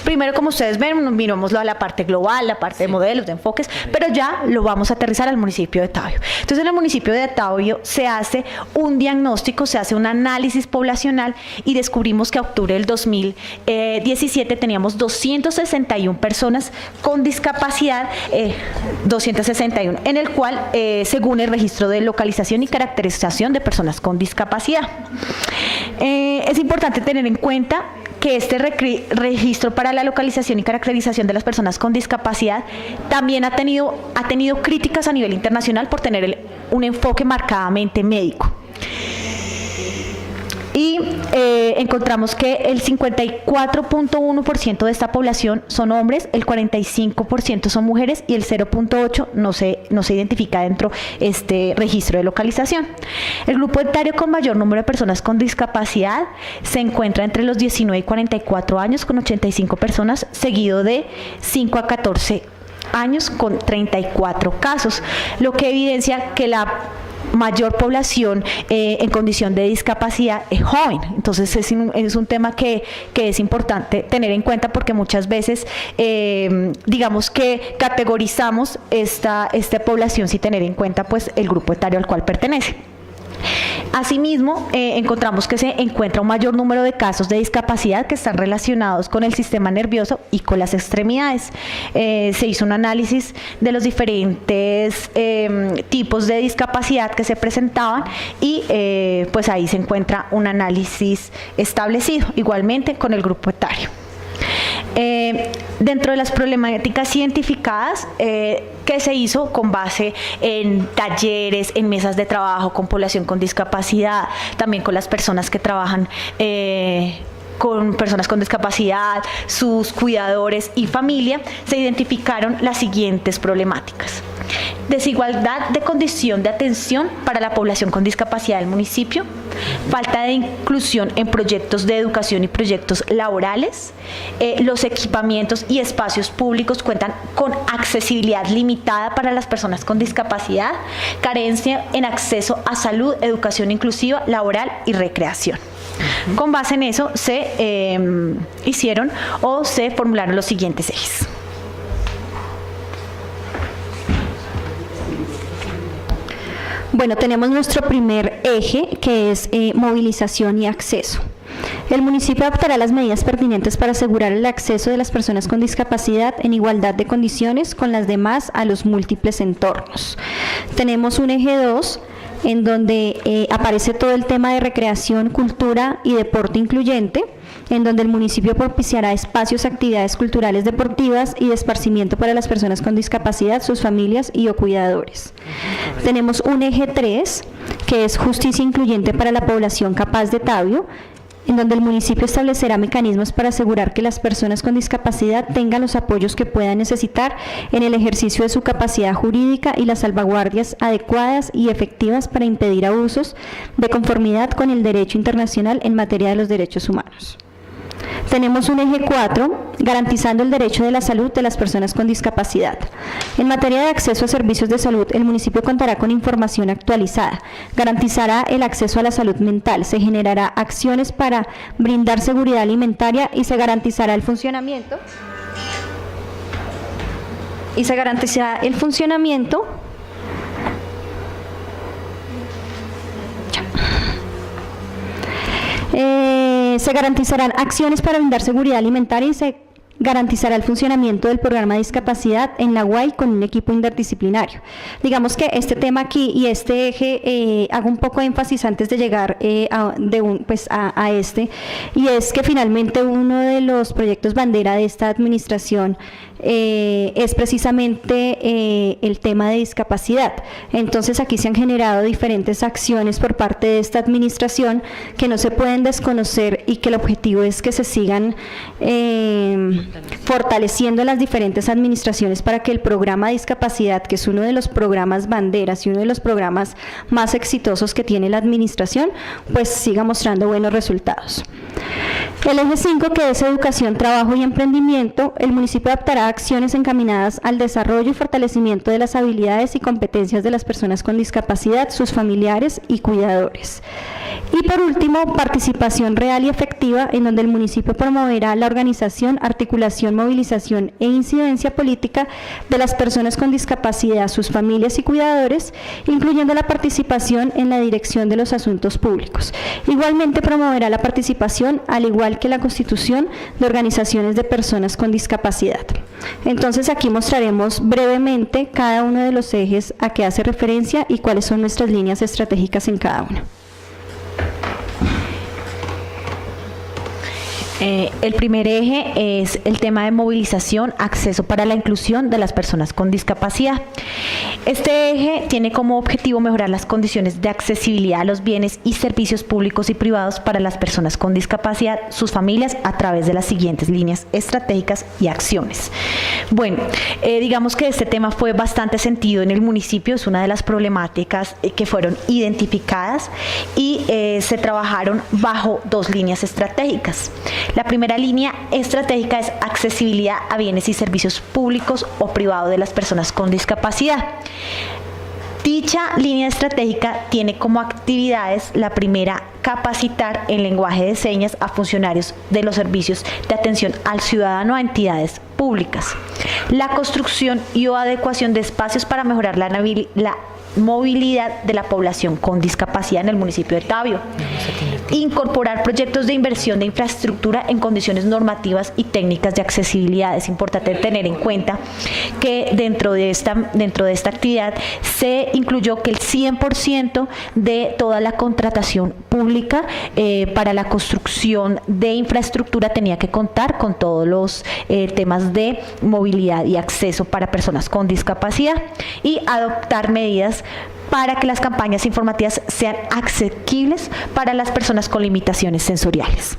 Primero, como ustedes ven, mirámoslo a la parte global, la parte de modelos, de enfoques, pero ya lo vamos a aterrizar al municipio de Tabio. Entonces, en el municipio de Tabio se hace un diagnóstico, se hace un análisis poblacional y descubrimos que a octubre del 2017 teníamos 261 personas con discapacidad, 261, en el cual, según el registro de localización y caracterización de personas con discapacidad. Es importante tener en cuenta que este registro para la localización y caracterización de las personas con discapacidad también ha tenido críticas a nivel internacional por tener un enfoque marcadamente médico. Y encontramos que el 54.1% de esta población son hombres, el 45% son mujeres y el 0.8% no se identifica dentro de este registro de localización. El grupo etario con mayor número de personas con discapacidad se encuentra entre los 19 y 44 años con 85 personas, seguido de 5 a 14 años con 34 casos, lo que evidencia que la mayor población en condición de discapacidad es joven. Entonces es un tema que es importante tener en cuenta, porque muchas veces digamos que categorizamos esta población sin tener en cuenta pues el grupo etario al cual pertenece. Asimismo, encontramos que se encuentra un mayor número de casos de discapacidad que están relacionados con el sistema nervioso y con las extremidades. Se hizo un análisis de los diferentes tipos de discapacidad que se presentaban y pues ahí se encuentra un análisis establecido, igualmente con el grupo etario. Dentro de las problemáticas identificadas que se hizo con base en talleres, en mesas de trabajo con población con discapacidad, también con las personas que trabajan con personas con discapacidad, sus cuidadores y familia, se identificaron las siguientes problemáticas: desigualdad de condición de atención para la población con discapacidad del municipio, falta de inclusión en proyectos de educación y proyectos laborales, los equipamientos y espacios públicos cuentan con accesibilidad limitada para las personas con discapacidad, carencia en acceso a salud, educación inclusiva, laboral y recreación. Con base en eso se hicieron o se formularon los siguientes ejes. Bueno, tenemos nuestro primer eje, que es movilización y acceso. El municipio adoptará las medidas pertinentes para asegurar el acceso de las personas con discapacidad en igualdad de condiciones con las demás a los múltiples entornos. Tenemos un eje 2 en donde aparece todo el tema de recreación, cultura y deporte incluyente, en donde el municipio propiciará espacios, actividades culturales, deportivas y de esparcimiento para las personas con discapacidad, sus familias y o cuidadores. Tenemos un eje 3, que es justicia incluyente para la población capaz de Tabio, en donde el municipio establecerá mecanismos para asegurar que las personas con discapacidad tengan los apoyos que puedan necesitar en el ejercicio de su capacidad jurídica y las salvaguardias adecuadas y efectivas para impedir abusos de conformidad con el derecho internacional en materia de los derechos humanos. Tenemos un eje 4, garantizando el derecho de la salud de las personas con discapacidad. En materia de acceso a servicios de salud, el municipio contará con información actualizada, garantizará el acceso a la salud mental, se generará acciones para brindar seguridad alimentaria y se garantizará el funcionamiento. Se garantizarán acciones para brindar seguridad alimentaria y se garantizará el funcionamiento del programa de discapacidad en la UAI con un equipo interdisciplinario. Digamos que este tema aquí y este eje, hago un poco de énfasis antes de llegar a este, y es que finalmente uno de los proyectos bandera de esta administración es precisamente el tema de discapacidad. Entonces aquí se han generado diferentes acciones por parte de esta administración que no se pueden desconocer y que el objetivo es que se sigan fortaleciendo las diferentes administraciones para que el programa de discapacidad, que es uno de los programas banderas y uno de los programas más exitosos que tiene la administración, pues siga mostrando buenos resultados. El eje 5, que es educación, trabajo y emprendimiento, el municipio adaptará acciones encaminadas al desarrollo y fortalecimiento de las habilidades y competencias de las personas con discapacidad, sus familiares y cuidadores. Y por último, participación real y efectiva, en donde el municipio promoverá la organización, articulación, movilización e incidencia política de las personas con discapacidad, sus familias y cuidadores, incluyendo la participación en la dirección de los asuntos públicos. Igualmente promoverá la participación, al igual que la constitución, de organizaciones de personas con discapacidad. Entonces aquí mostraremos brevemente cada uno de los ejes a que hace referencia y cuáles son nuestras líneas estratégicas en cada uno. El primer eje es el tema de movilización, acceso para la inclusión de las personas con discapacidad. Este eje tiene como objetivo mejorar las condiciones de accesibilidad a los bienes y servicios públicos y privados para las personas con discapacidad, sus familias, a través de las siguientes líneas estratégicas y acciones. Bueno, digamos que este tema fue bastante sentido en el municipio, es una de las problemáticas que fueron identificadas y se trabajaron bajo dos líneas estratégicas. La primera línea estratégica es accesibilidad a bienes y servicios públicos o privados de las personas con discapacidad. Dicha línea estratégica tiene como actividades la primera, capacitar en lenguaje de señas a funcionarios de los servicios de atención al ciudadano a entidades públicas. La construcción y o adecuación de espacios para mejorar la movilidad de la población con discapacidad en el municipio de Tabio. Incorporar proyectos de inversión de infraestructura en condiciones normativas y técnicas de accesibilidad. Es importante tener en cuenta que dentro de esta actividad se incluyó que el 100% de toda la contratación pública para la construcción de infraestructura tenía que contar con todos los temas de movilidad y acceso para personas con discapacidad, y adoptar medidas para que las campañas informativas sean asequibles para las personas con limitaciones sensoriales.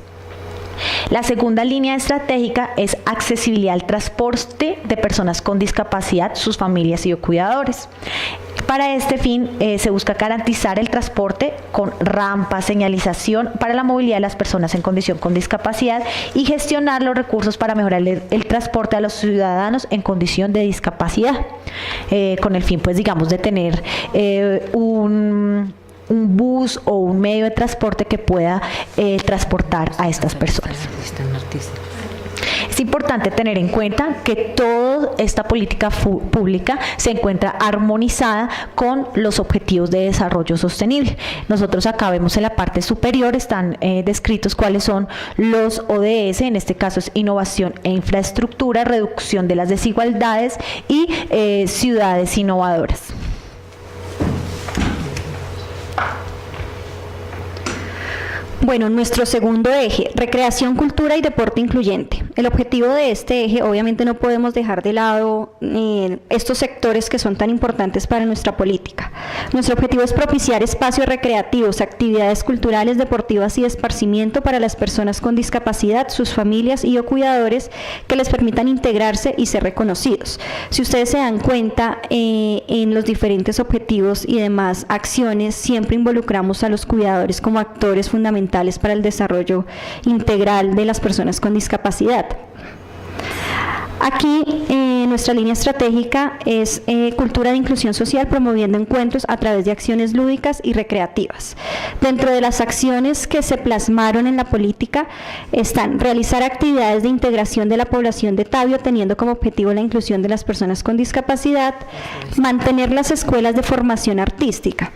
La segunda línea estratégica es accesibilidad al transporte de personas con discapacidad, sus familias y cuidadores. Para este fin se busca garantizar el transporte con rampas, señalización para la movilidad de las personas en condición con discapacidad y gestionar los recursos para mejorar el transporte a los ciudadanos en condición de discapacidad, con el fin, pues digamos, de tener un bus o un medio de transporte que pueda transportar a estas personas. Es Es importante tener en cuenta que toda esta política pública se encuentra armonizada con los objetivos de desarrollo sostenible. Nosotros acá vemos en la parte superior, están descritos cuáles son los ODS, en este caso es innovación e infraestructura, reducción de las desigualdades y ciudades innovadoras. Bueno, nuestro segundo eje, recreación, cultura y deporte incluyente. El objetivo de este eje, obviamente no podemos dejar de lado estos sectores que son tan importantes para nuestra política. Nuestro objetivo es propiciar espacios recreativos, actividades culturales, deportivas y de esparcimiento para las personas con discapacidad, sus familias y o cuidadores que les permitan integrarse y ser reconocidos. Si ustedes se dan cuenta, en los diferentes objetivos y demás acciones, siempre involucramos a los cuidadores como actores fundamentales para el desarrollo integral de las personas con discapacidad. Aquí nuestra línea estratégica es cultura de inclusión social, promoviendo encuentros a través de acciones lúdicas y recreativas. Dentro de las acciones que se plasmaron en la política están realizar actividades de integración de la población de Tabio, teniendo como objetivo la inclusión de las personas con discapacidad, mantener las escuelas de formación artística.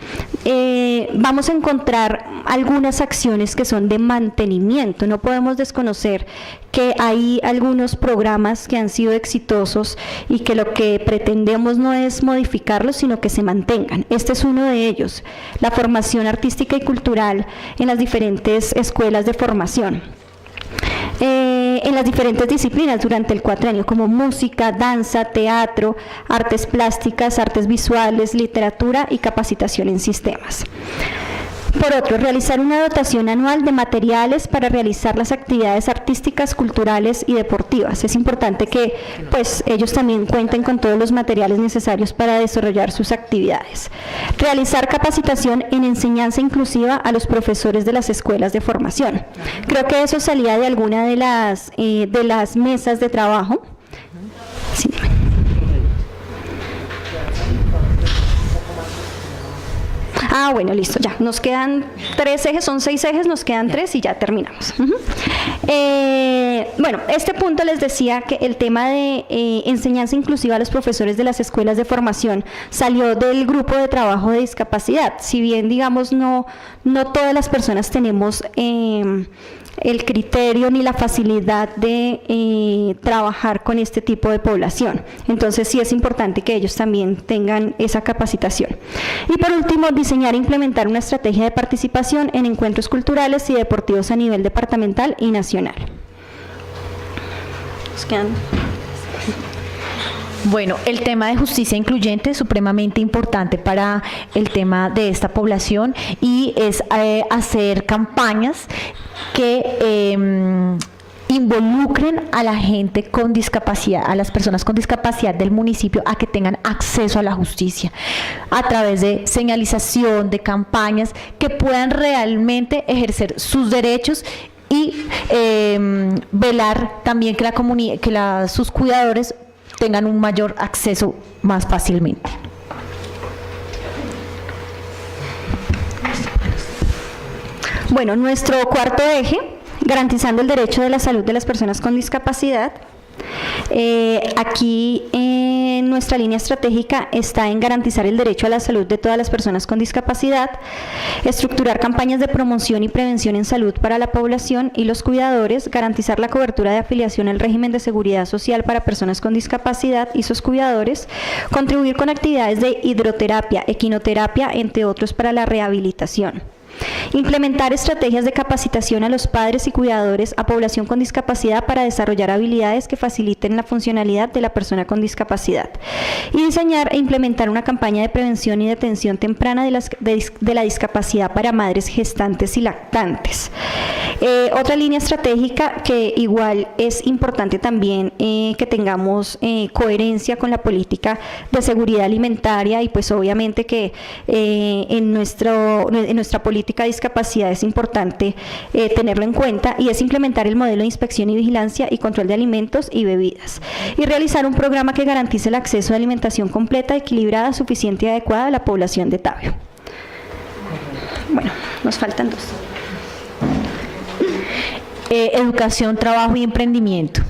Vamos a encontrar algunas acciones que son de mantenimiento. No podemos desconocer que hay algunos programas que han sido exitosos y que lo que pretendemos no es modificarlos, sino que se mantengan. Este es uno de ellos, la formación artística y cultural en las diferentes escuelas de formación. En las diferentes disciplinas durante el cuatrienio, como música, danza, teatro, artes plásticas, artes visuales, literatura y capacitación en sistemas. Por otro, realizar una dotación anual de materiales para realizar las actividades artísticas, culturales y deportivas. Es importante que pues, ellos también cuenten con todos los materiales necesarios para desarrollar sus actividades. Realizar capacitación en enseñanza inclusiva a los profesores de las escuelas de formación. Creo que eso salía de alguna de las mesas de trabajo. Sí. Ah, bueno, listo, ya. Nos quedan 3 ejes, son 6 ejes, nos quedan 3 y ya terminamos. Bueno, este punto les decía que el tema de enseñanza inclusiva a los profesores de las escuelas de formación salió del grupo de trabajo de discapacidad. Si bien, digamos, no todas las personas tenemos el criterio ni la facilidad de trabajar con este tipo de población. Entonces sí es importante que ellos también tengan esa capacitación. Y por último, diseñar e implementar una estrategia de participación en encuentros culturales y deportivos a nivel departamental y nacional. Nos quedan... Bueno, el tema de justicia incluyente es supremamente importante para el tema de esta población y es hacer campañas que involucren a la gente con discapacidad, a las personas con discapacidad del municipio a que tengan acceso a la justicia a través de señalización, de campañas que puedan realmente ejercer sus derechos y velar también que sus cuidadores tengan un mayor acceso más fácilmente. Bueno, nuestro cuarto eje, garantizando el derecho de la salud de las personas con discapacidad. Aquí nuestra línea estratégica está en garantizar el derecho a la salud de todas las personas con discapacidad, estructurar campañas de promoción y prevención en salud para la población y los cuidadores, garantizar la cobertura de afiliación al régimen de seguridad social para personas con discapacidad y sus cuidadores, contribuir con actividades de hidroterapia, equinoterapia, entre otros para la rehabilitación. Implementar estrategias de capacitación a los padres y cuidadores a población con discapacidad para desarrollar habilidades que faciliten la funcionalidad de la persona con discapacidad. Y diseñar e implementar una campaña de prevención y detención temprana de la discapacidad para madres gestantes y lactantes. Otra línea estratégica que igual es importante también que tengamos coherencia con la política de seguridad alimentaria y pues obviamente que en nuestra política de discapacidad es importante tenerlo en cuenta y es implementar el modelo de inspección y vigilancia y control de alimentos y bebidas y realizar un programa que garantice el acceso a alimentación completa, equilibrada, suficiente y adecuada a la población de Tabio. Bueno, nos faltan 2. Educación, trabajo y emprendimiento.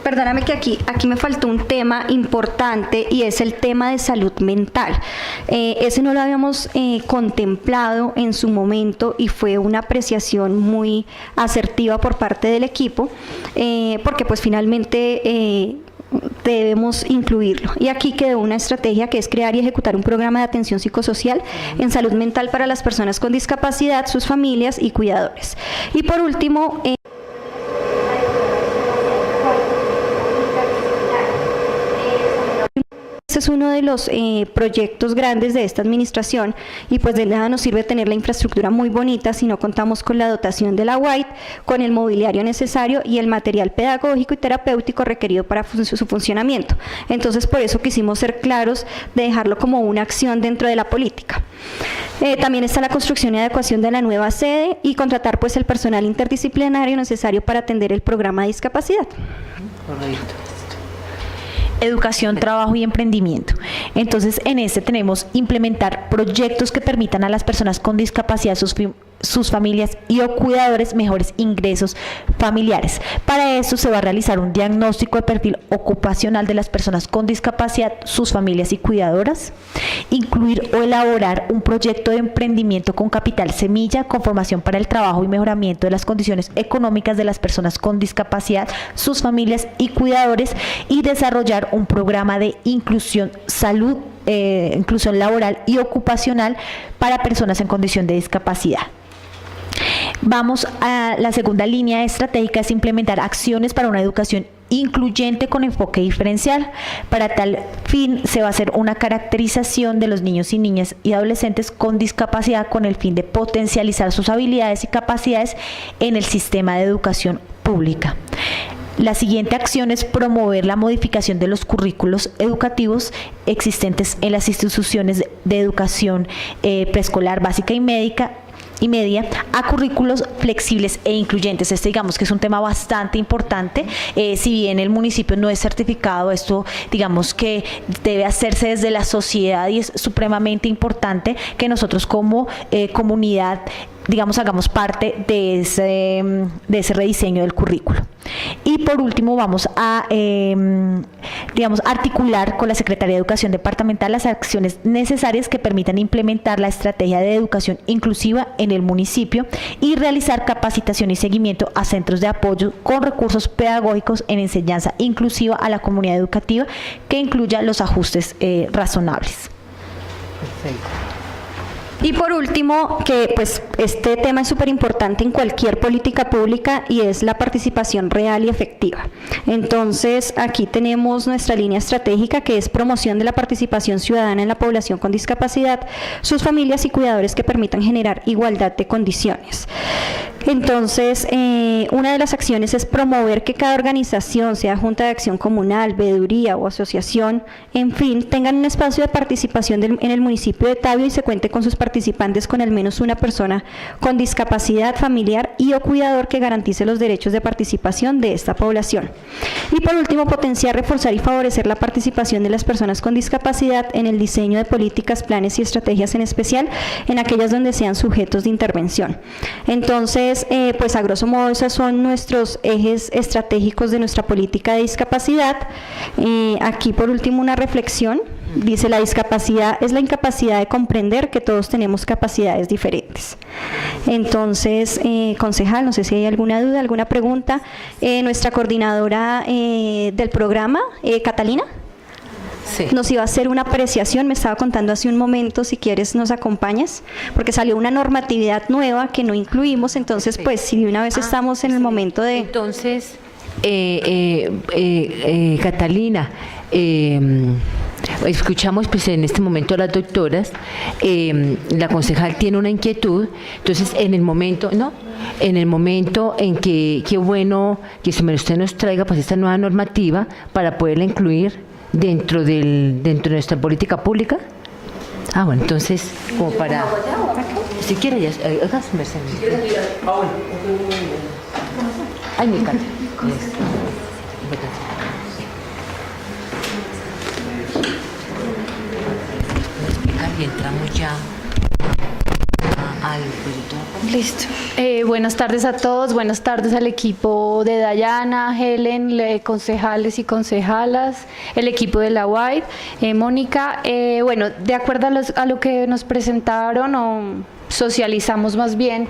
Perdóname que aquí me faltó un tema importante y es el tema de salud mental. Ese no lo habíamos contemplado en su momento y fue una apreciación muy asertiva por parte del equipo, porque pues finalmente debemos incluirlo. Y aquí quedó una estrategia que es crear y ejecutar un programa de atención psicosocial en salud mental para las personas con discapacidad, sus familias y cuidadores. Y por último, ese es uno de los proyectos grandes de esta administración y pues de nada nos sirve tener la infraestructura muy bonita si no contamos con la dotación de la UAIT, con el mobiliario necesario y el material pedagógico y terapéutico requerido para su funcionamiento. Entonces por eso quisimos ser claros de dejarlo como una acción dentro de la política. También está la construcción y adecuación de la nueva sede y contratar pues el personal interdisciplinario necesario para atender el programa de discapacidad. Correcto. Educación, trabajo y emprendimiento. Entonces, en este tenemos implementar proyectos que permitan a las personas con discapacidad, sus familias y o cuidadores mejores ingresos familiares. Para esto se va a realizar un diagnóstico de perfil ocupacional de las personas con discapacidad, sus familias y cuidadoras, incluir o elaborar un proyecto de emprendimiento con capital semilla, con formación para el trabajo y mejoramiento de las condiciones económicas de las personas con discapacidad, sus familias y cuidadores, y desarrollar un programa de inclusión, salud, inclusión laboral y ocupacional para personas en condición de discapacidad. Vamos a la segunda línea estratégica, es implementar acciones para una educación incluyente con enfoque diferencial. Para tal fin se va a hacer una caracterización de los niños y niñas y adolescentes con discapacidad con el fin de potencializar sus habilidades y capacidades en el sistema de educación pública. La siguiente acción es promover la modificación de los currículos educativos existentes en las instituciones de educación preescolar, básica y media a currículos flexibles e incluyentes. Este digamos que es un tema bastante importante. Si bien el municipio no es certificado, esto digamos que debe hacerse desde la sociedad y es supremamente importante que nosotros como comunidad digamos hagamos parte de ese rediseño del currículo. Y por último vamos a articular con la Secretaría de Educación Departamental las acciones necesarias que permitan implementar la estrategia de educación inclusiva en el municipio y realizar capacitación y seguimiento a centros de apoyo con recursos pedagógicos en enseñanza inclusiva a la comunidad educativa que incluya los ajustes razonables. Perfecto. Y por último, que pues este tema es súper importante en cualquier política pública y es la participación real y efectiva. Entonces, aquí tenemos nuestra línea estratégica que es promoción de la participación ciudadana en la población con discapacidad, sus familias y cuidadores que permitan generar igualdad de condiciones. Entonces, una de las acciones es promover que cada organización, sea Junta de Acción Comunal, veeduría o asociación, en fin, tengan un espacio de participación en el municipio de Tabio y se cuente con sus participantes con al menos una persona con discapacidad familiar y o cuidador que garantice los derechos de participación de esta población. Y por último, potenciar, reforzar y favorecer la participación de las personas con discapacidad en el diseño de políticas, planes y estrategias, en especial en aquellas donde sean sujetos de intervención. Entonces, pues a grosso modo esos son nuestros ejes estratégicos de nuestra política de discapacidad. Aquí por último una reflexión. Dice, la discapacidad es la incapacidad de comprender que todos tenemos capacidades diferentes. Entonces, concejal, no sé si hay alguna duda, alguna pregunta. Nuestra coordinadora del programa, Catalina, Sí. nos iba a hacer una apreciación, me estaba contando hace un momento, si quieres nos acompañas, porque salió una normatividad nueva que no incluimos, entonces pues si de una vez estamos en el momento de... Entonces, Catalina, escuchamos pues en este momento a las doctoras, la concejal tiene una inquietud, entonces en el momento, ¿no? En el momento en que, qué bueno que usted nos traiga pues esta nueva normativa para poderla incluir dentro de nuestra política pública. Ah, bueno, entonces, como para... Si quiere, ya... Hágase merced. Ay, me encanta. Y entramos ya al proyecto. Listo. Buenas tardes a todos, buenas tardes al equipo equipo de Dayana, Helen, concejales y concejalas, el equipo de la UAID, Mónica. Bueno, de acuerdo a lo que nos presentaron, socializamos más bien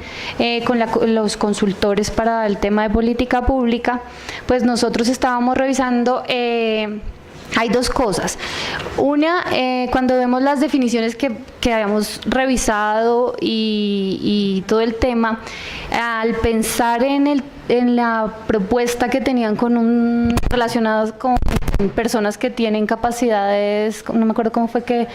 con los consultores para el tema de política pública, pues nosotros estábamos revisando. Hay dos cosas. Una, cuando vemos las definiciones que habíamos revisado y todo el tema, al pensar en la propuesta que tenían relacionadas con personas que tienen capacidades, no me acuerdo cómo fue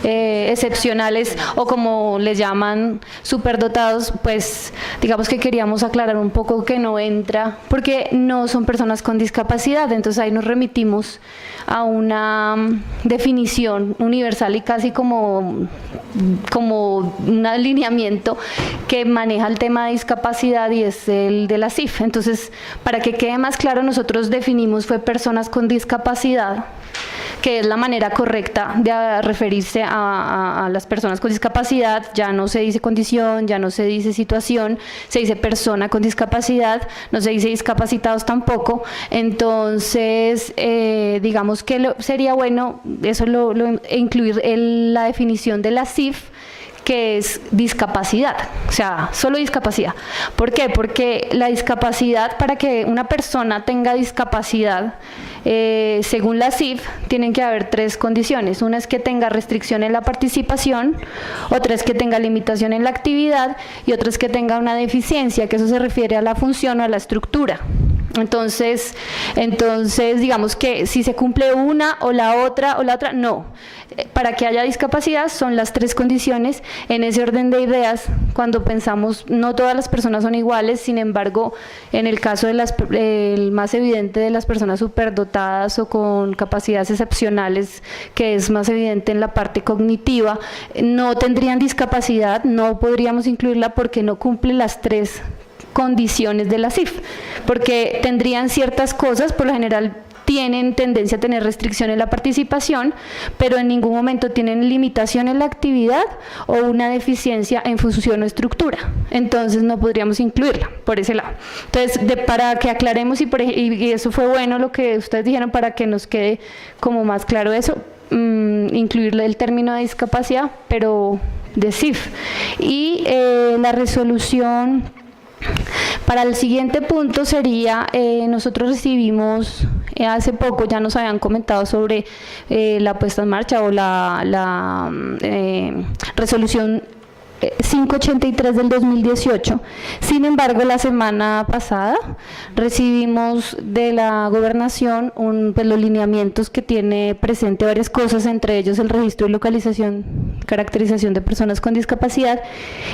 excepcionales o como les llaman superdotados, pues digamos que queríamos aclarar un poco que no entra, porque no son personas con discapacidad, entonces ahí nos remitimos a una definición universal y casi como un alineamiento que maneja el tema de discapacidad y es el de la CIF. Entonces, para que quede más claro, nosotros definimos fue personas con discapacidad, que es la manera correcta de referirse a las personas con discapacidad. Ya no se dice condición, ya no se dice situación, se dice persona con discapacidad, no se dice discapacitados tampoco. Entonces, digamos que sería bueno eso incluir la definición de la CIF, que es discapacidad, o sea, solo discapacidad. ¿Por qué? Porque la discapacidad, para que una persona tenga discapacidad, según la CIF, tienen que haber tres condiciones. Una es que tenga restricción en la participación, otra es que tenga limitación en la actividad y otra es que tenga una deficiencia, que eso se refiere a la función o a la estructura. Entonces digamos que si se cumple una o la otra, no. Para que haya discapacidad son las tres condiciones. En ese orden de ideas, cuando pensamos, no todas las personas son iguales, sin embargo, en el caso el más evidente de las personas superdotadas o con capacidades excepcionales, que es más evidente en la parte cognitiva, no tendrían discapacidad, no podríamos incluirla porque no cumple las tres condiciones de la CIF, porque tendrían ciertas cosas, por lo general tienen tendencia a tener restricción en la participación, pero en ningún momento tienen limitación en la actividad o una deficiencia en función o estructura. Entonces no podríamos incluirla por ese lado. Entonces, para que aclaremos, y eso fue bueno lo que ustedes dijeron, para que nos quede como más claro eso, incluirle el término de discapacidad, pero de CIF. Y la resolución para el siguiente punto sería, nosotros recibimos hace poco, ya nos habían comentado sobre la puesta en marcha o la resolución 583 del 2018. Sin embargo, la semana pasada recibimos de la gobernación pues, los lineamientos que tiene presente varias cosas, entre ellos el registro y localización, caracterización de personas con discapacidad,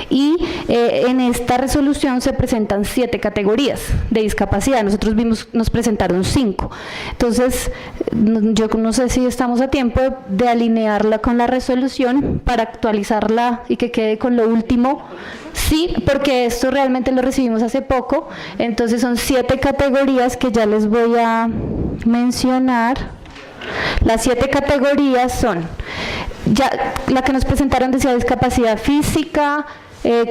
y en esta resolución se presentan 7 categorías de discapacidad. Nosotros nos presentaron 5. Entonces, yo no sé si estamos a tiempo de alinearla con la resolución para actualizarla y que quede con lo último. Sí, porque esto realmente lo recibimos hace poco. Entonces son 7 categorías que ya les voy a mencionar. Las 7 categorías son, ya la que nos presentaron decía discapacidad física,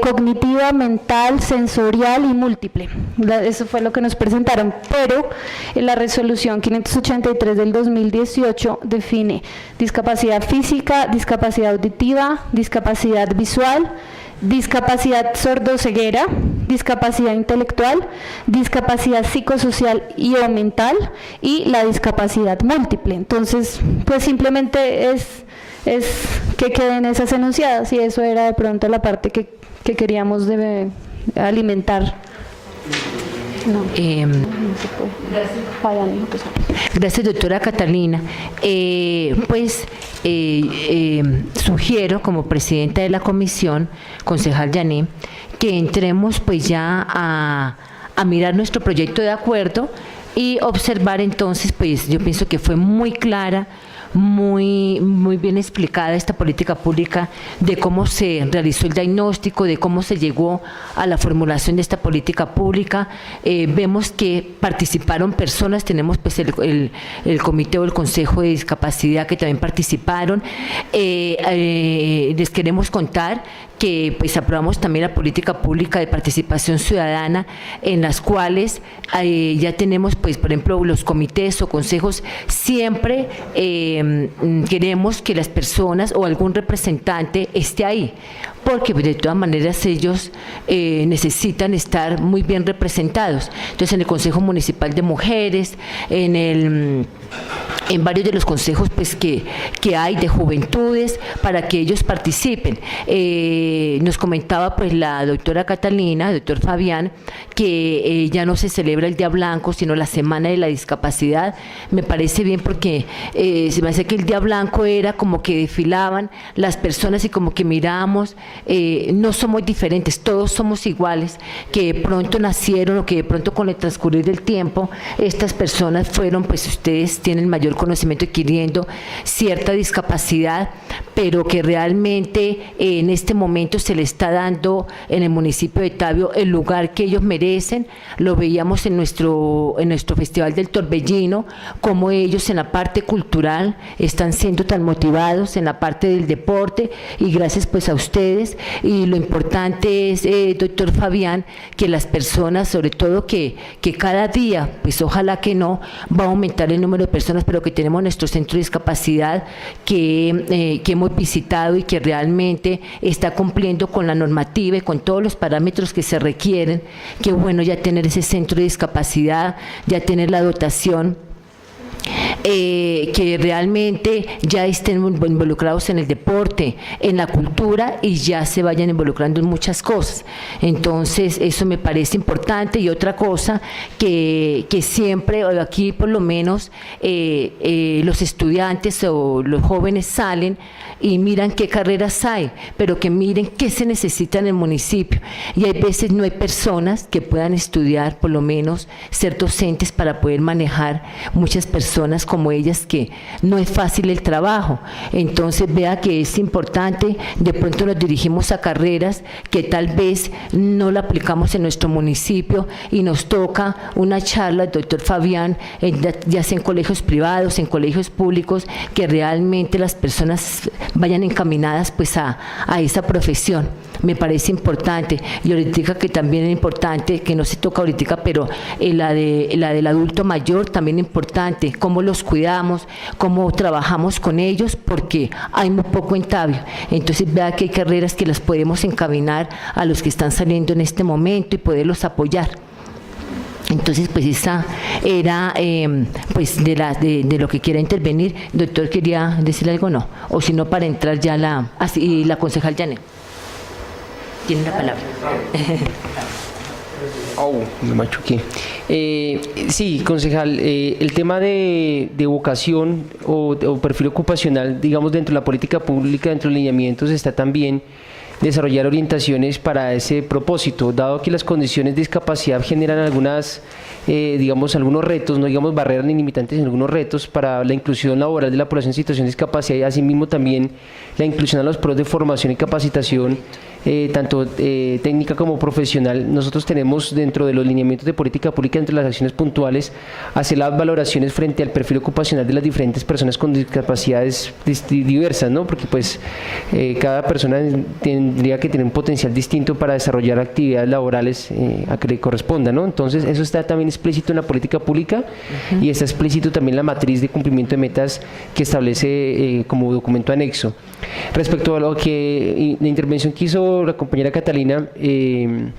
cognitiva, mental, sensorial y múltiple. Eso fue lo que nos presentaron, pero la resolución 583 del 2018 define discapacidad física, discapacidad auditiva, discapacidad visual, discapacidad sordoceguera, discapacidad intelectual, discapacidad psicosocial y o mental y la discapacidad múltiple. Entonces, pues simplemente es que queden esas enunciadas, y eso era de pronto la parte que queríamos alimentar. No. Gracias, doctora Catalina. Sugiero, como presidenta de la comisión, concejal Yané, que entremos pues ya a mirar nuestro proyecto de acuerdo y observar entonces, pues yo pienso que fue muy clara, muy bien explicada esta política pública, de cómo se realizó el diagnóstico, de cómo se llegó a la formulación de esta política pública. Vemos que participaron personas, tenemos pues el comité o el consejo de discapacidad que también participaron. Les queremos contar que pues aprobamos también la política pública de participación ciudadana, en las cuales ya tenemos, pues, por ejemplo, los comités o consejos. Siempre queremos que las personas o algún representante esté ahí, porque de todas maneras ellos necesitan estar muy bien representados. Entonces, en el Consejo Municipal de Mujeres, en varios de los consejos pues que hay de juventudes, para que ellos participen. Nos comentaba pues la doctora Catalina, el doctor Fabián, que ya no se celebra el Día Blanco, sino la Semana de la Discapacidad. Me parece bien, porque se me hace que el Día Blanco era como que desfilaban las personas y como que miramos, no somos diferentes, todos somos iguales, que de pronto nacieron o que de pronto con el transcurrir del tiempo estas personas fueron, pues ustedes tienen mayor conocimiento adquiriendo cierta discapacidad, pero que realmente en este momento se le está dando en el municipio de Tabio el lugar que ellos merecen. Lo veíamos en nuestro Festival del Torbellino, como ellos en la parte cultural están siendo tan motivados, en la parte del deporte, y gracias pues a ustedes. Y lo importante es, doctor Fabián, que las personas, sobre todo que cada día, pues ojalá que no, va a aumentar el número de personas, pero que tenemos nuestro centro de discapacidad que hemos visitado y que realmente está cumpliendo con la normativa y con todos los parámetros que se requieren. Qué bueno ya tener ese centro de discapacidad, ya tener la dotación, que realmente ya estén involucrados en el deporte, en la cultura, y ya se vayan involucrando en muchas cosas. Entonces eso me parece importante. Y otra cosa que siempre aquí por lo menos los estudiantes o los jóvenes salen y miran qué carreras hay, pero que miren qué se necesita en el municipio, y hay veces no hay personas que puedan estudiar, por lo menos ser docentes para poder manejar muchas personas como ellas, que no es fácil el trabajo. Entonces vea que es importante, de pronto nos dirigimos a carreras que tal vez no la aplicamos en nuestro municipio, y nos toca una charla, el doctor Fabián, ya sea en colegios privados, en colegios públicos, que realmente las personas vayan encaminadas pues a esa profesión. Me parece importante. Y ahorita que también es importante, que no se toca ahorita, pero la del adulto mayor también importante, cómo los cuidamos, cómo trabajamos con ellos, porque hay muy poco en Tabio. Entonces vea que hay carreras que las podemos encaminar a los que están saliendo en este momento y poderlos apoyar. Entonces, pues esa era pues de lo que quiera intervenir. Doctor, ¿quería decir algo? No. O si no, para entrar ya la concejal Janet. Tiene la palabra. Me machuqué. Sí, concejal, el tema de vocación o perfil ocupacional, digamos, dentro de la política pública, dentro de los lineamientos, está también desarrollar orientaciones para ese propósito, dado que las condiciones de discapacidad generan algunas, digamos, algunos retos, no digamos barreras ni limitantes, sino algunos retos para la inclusión laboral de la población en situación de discapacidad, y asimismo también la inclusión a los procesos de formación y capacitación, tanto técnica como profesional. Nosotros tenemos dentro de los lineamientos de política pública, entre las acciones puntuales, hacer las valoraciones frente al perfil ocupacional de las diferentes personas con discapacidades diversas, ¿no? Porque pues cada persona tendría que tener un potencial distinto para desarrollar actividades laborales a que le corresponda, ¿no? Entonces eso está también explícito en la política pública, y está explícito también en la matriz de cumplimiento de metas que establece como documento anexo. Respecto a lo que la intervención que hizo la compañera Catalina, de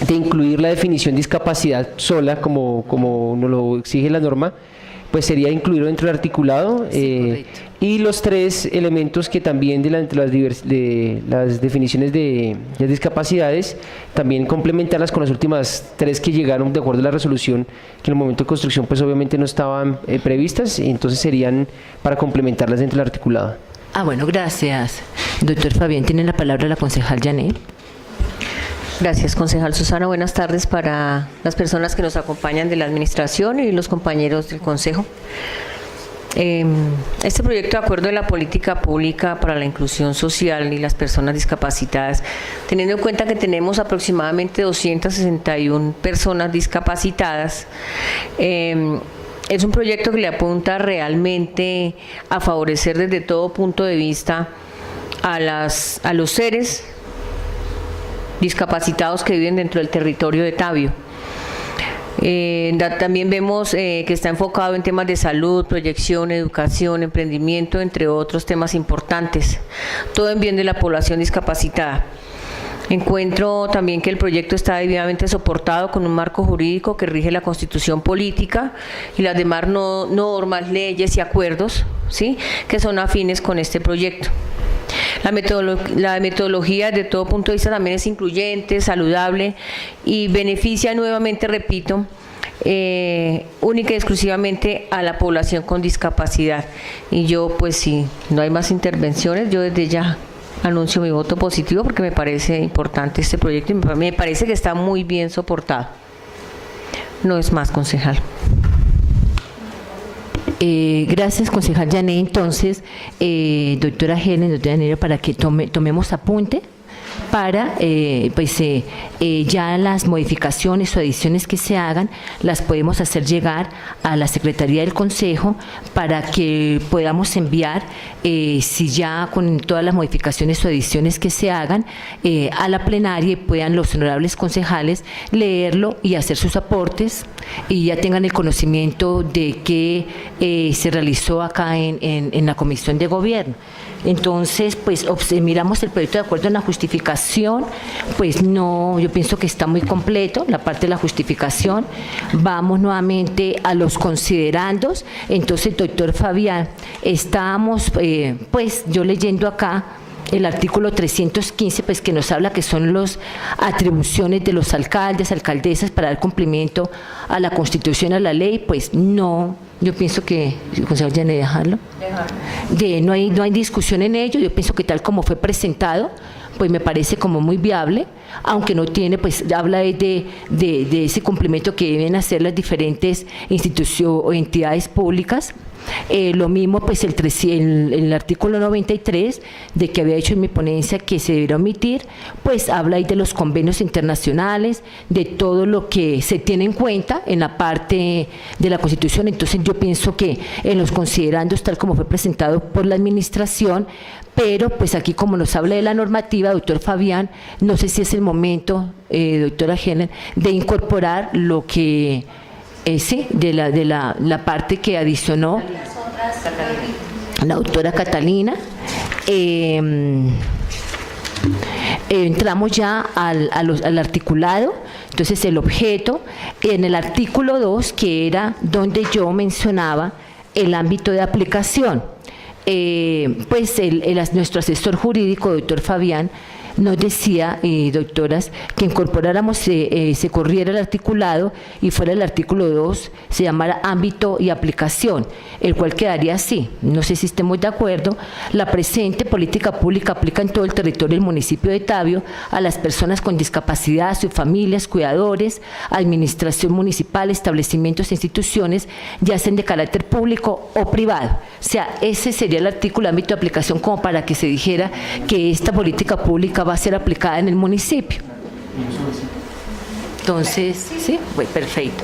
incluir la definición de discapacidad sola como nos lo exige la norma, pues sería incluirlo dentro del articulado, y los tres elementos que también de las definiciones de discapacidades, también complementarlas con las últimas tres que llegaron de acuerdo a la resolución, que en el momento de construcción pues obviamente no estaban previstas, y entonces serían para complementarlas dentro del articulado. Bueno, gracias. Doctor Fabián, tiene la palabra la concejal Janet. Gracias, concejal Susana. Buenas tardes para las personas que nos acompañan de la administración y los compañeros del consejo. Este proyecto de acuerdo de la política pública para la inclusión social y las personas discapacitadas, teniendo en cuenta que tenemos aproximadamente 261 personas discapacitadas, es un proyecto que le apunta realmente a favorecer desde todo punto de vista a los seres discapacitados que viven dentro del territorio de Tabio. También vemos que está enfocado en temas de salud, proyección, educación, emprendimiento, entre otros temas importantes, todo en bien de la población discapacitada. Encuentro también que el proyecto está debidamente soportado con un marco jurídico que rige la Constitución política y las demás normas, leyes y acuerdos, ¿sí?, que son afines con este proyecto. La metodología de todo punto de vista también es incluyente, saludable y beneficia nuevamente, repito, única y exclusivamente a la población con discapacidad. Y yo, pues si no hay más intervenciones, yo desde ya anuncio mi voto positivo porque me parece importante este proyecto y me parece que está muy bien soportado. No es más, concejal. Gracias, concejal Yané. Entonces, doctora Helen, doctora Yanira, para que tomemos apunte para ya las modificaciones o adiciones que se hagan las podemos hacer llegar a la Secretaría del Consejo para que podamos enviar, si ya con todas las modificaciones o adiciones que se hagan, a la plenaria y puedan los honorables concejales leerlo y hacer sus aportes y ya tengan el conocimiento de que se realizó acá en la Comisión de Gobierno. Entonces, pues miramos el proyecto de acuerdo en la justificación, pues no, yo pienso que está muy completo la parte de la justificación. Vamos nuevamente a los considerandos. Entonces, doctor Fabián, estábamos, pues yo leyendo acá el artículo 315, pues que nos habla que son las atribuciones de los alcaldes, alcaldesas para dar cumplimiento a la Constitución, a la ley, pues no. Yo pienso que, consejero, ya dejarlo. No hay discusión en ello. Yo pienso que tal como fue presentado, pues me parece como muy viable, aunque no tiene, pues habla de ese cumplimiento que deben hacer las diferentes instituciones o entidades públicas. Lo mismo, pues el artículo 93 de que había hecho en mi ponencia que se deberá omitir, pues habla ahí de los convenios internacionales, de todo lo que se tiene en cuenta en la parte de la Constitución. Entonces yo pienso que en los considerandos, tal como fue presentado por la administración, pero pues aquí como nos habla de la normativa, doctor Fabián, no sé si es el momento, doctora Helen, de incorporar lo que sí, de la parte que adicionó la doctora Catalina. Entramos ya al articulado. Entonces el objeto, en el artículo 2, que era donde yo mencionaba el ámbito de aplicación, pues nuestro asesor jurídico, doctor Fabián, nos decía, doctoras, que incorporáramos, se corriera el articulado y fuera el artículo 2, se llamara ámbito y aplicación, el cual quedaría así. No sé si estemos de acuerdo. La presente política pública aplica en todo el territorio del municipio de Tabio a las personas con discapacidad, sus familias, cuidadores, administración municipal, establecimientos e instituciones, ya sean de carácter público o privado. O sea, ese sería el artículo ámbito de aplicación, como para que se dijera que esta política pública va a ser aplicada en el municipio. Entonces, sí, pues perfecto.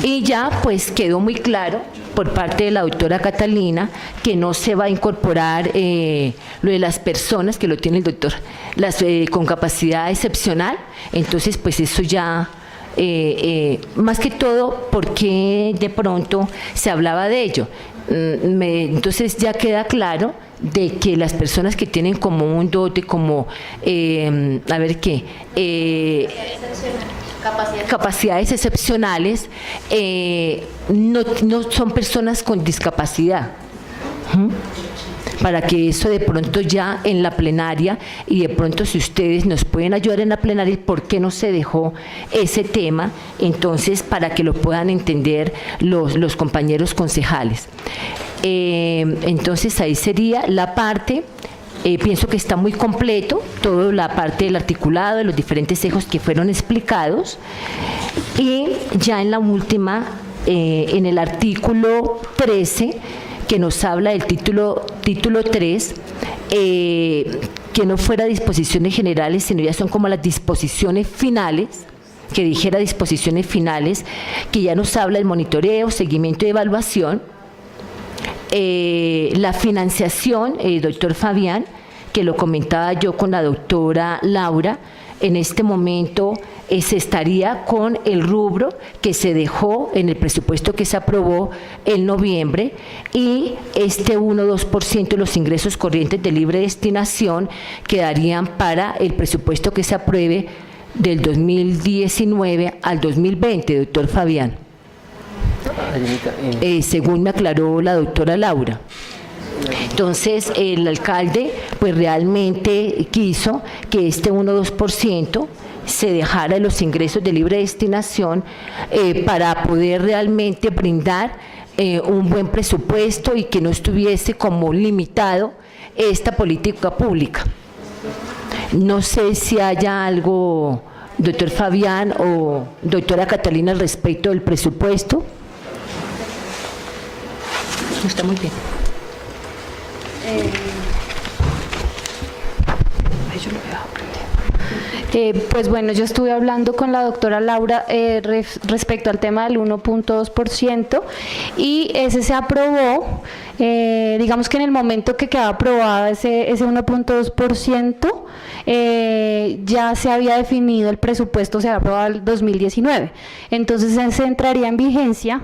Y ya pues quedó muy claro por parte de la doctora Catalina que no se va a incorporar lo de las personas, que lo tiene el doctor, con capacidad excepcional. Entonces pues eso ya, más que todo porque de pronto se hablaba de ello. Entonces ya queda claro de que las personas que tienen como un dote, como, capacidades excepcionales, no son personas con discapacidad. Para que eso de pronto ya en la plenaria, y de pronto si ustedes nos pueden ayudar en la plenaria, ¿por qué no se dejó ese tema? Entonces, para que lo puedan entender los compañeros concejales. Entonces, ahí sería la parte. Pienso que está muy completo, toda la parte del articulado, de los diferentes ejes que fueron explicados. Y ya en la última, en el artículo 13, que nos habla del título 3, que no fuera disposiciones generales, sino ya son como las disposiciones finales, que dijera disposiciones finales, que ya nos habla del monitoreo, seguimiento y evaluación, la financiación, doctor Fabián, que lo comentaba yo con la doctora Laura, en este momento se estaría con el rubro que se dejó en el presupuesto que se aprobó en noviembre, y este 1,2% de los ingresos corrientes de libre destinación quedarían para el presupuesto que se apruebe del 2019 al 2020, doctor Fabián. Según me aclaró la doctora Laura. Entonces, el alcalde pues realmente quiso que este 1,2% se dejara de los ingresos de libre destinación para poder realmente brindar un buen presupuesto y que no estuviese como limitado esta política pública. No sé si haya algo, doctor Fabián o doctora Catalina, al respecto del presupuesto. Está muy bien. Pues bueno, yo estuve hablando con la doctora Laura respecto al tema del 1,2% y ese se aprobó, digamos que en el momento que quedaba aprobado ese 1,2%, ya se había definido el presupuesto, se había aprobado el 2019, entonces se entraría en vigencia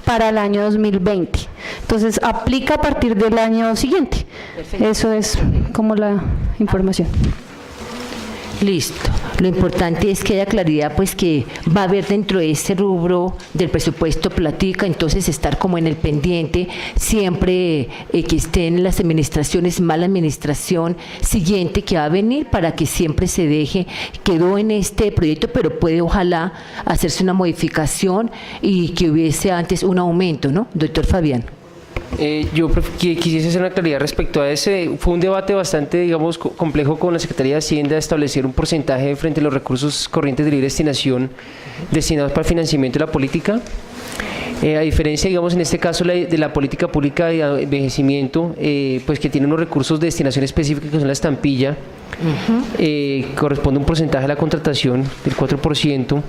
para el año 2020. Entonces, aplica a partir del año siguiente. Perfecto. Eso es como la información. Listo. Lo importante es que haya claridad, pues que va a haber dentro de ese rubro del presupuesto plática, entonces estar como en el pendiente, siempre que estén las administraciones, mala administración siguiente que va a venir, para que siempre se deje, quedó en este proyecto, pero puede ojalá hacerse una modificación y que hubiese antes un aumento, ¿no, doctor Fabián? Yo quisiese hacer una claridad respecto a ese. Fue un debate bastante, digamos, complejo con la Secretaría de Hacienda, establecer un porcentaje frente a los recursos corrientes de libre destinación destinados para el financiamiento de la política. A diferencia, digamos, en este caso de la política pública de envejecimiento, pues que tiene unos recursos de destinación específica que son la estampilla, corresponde un porcentaje a la contratación del 4%.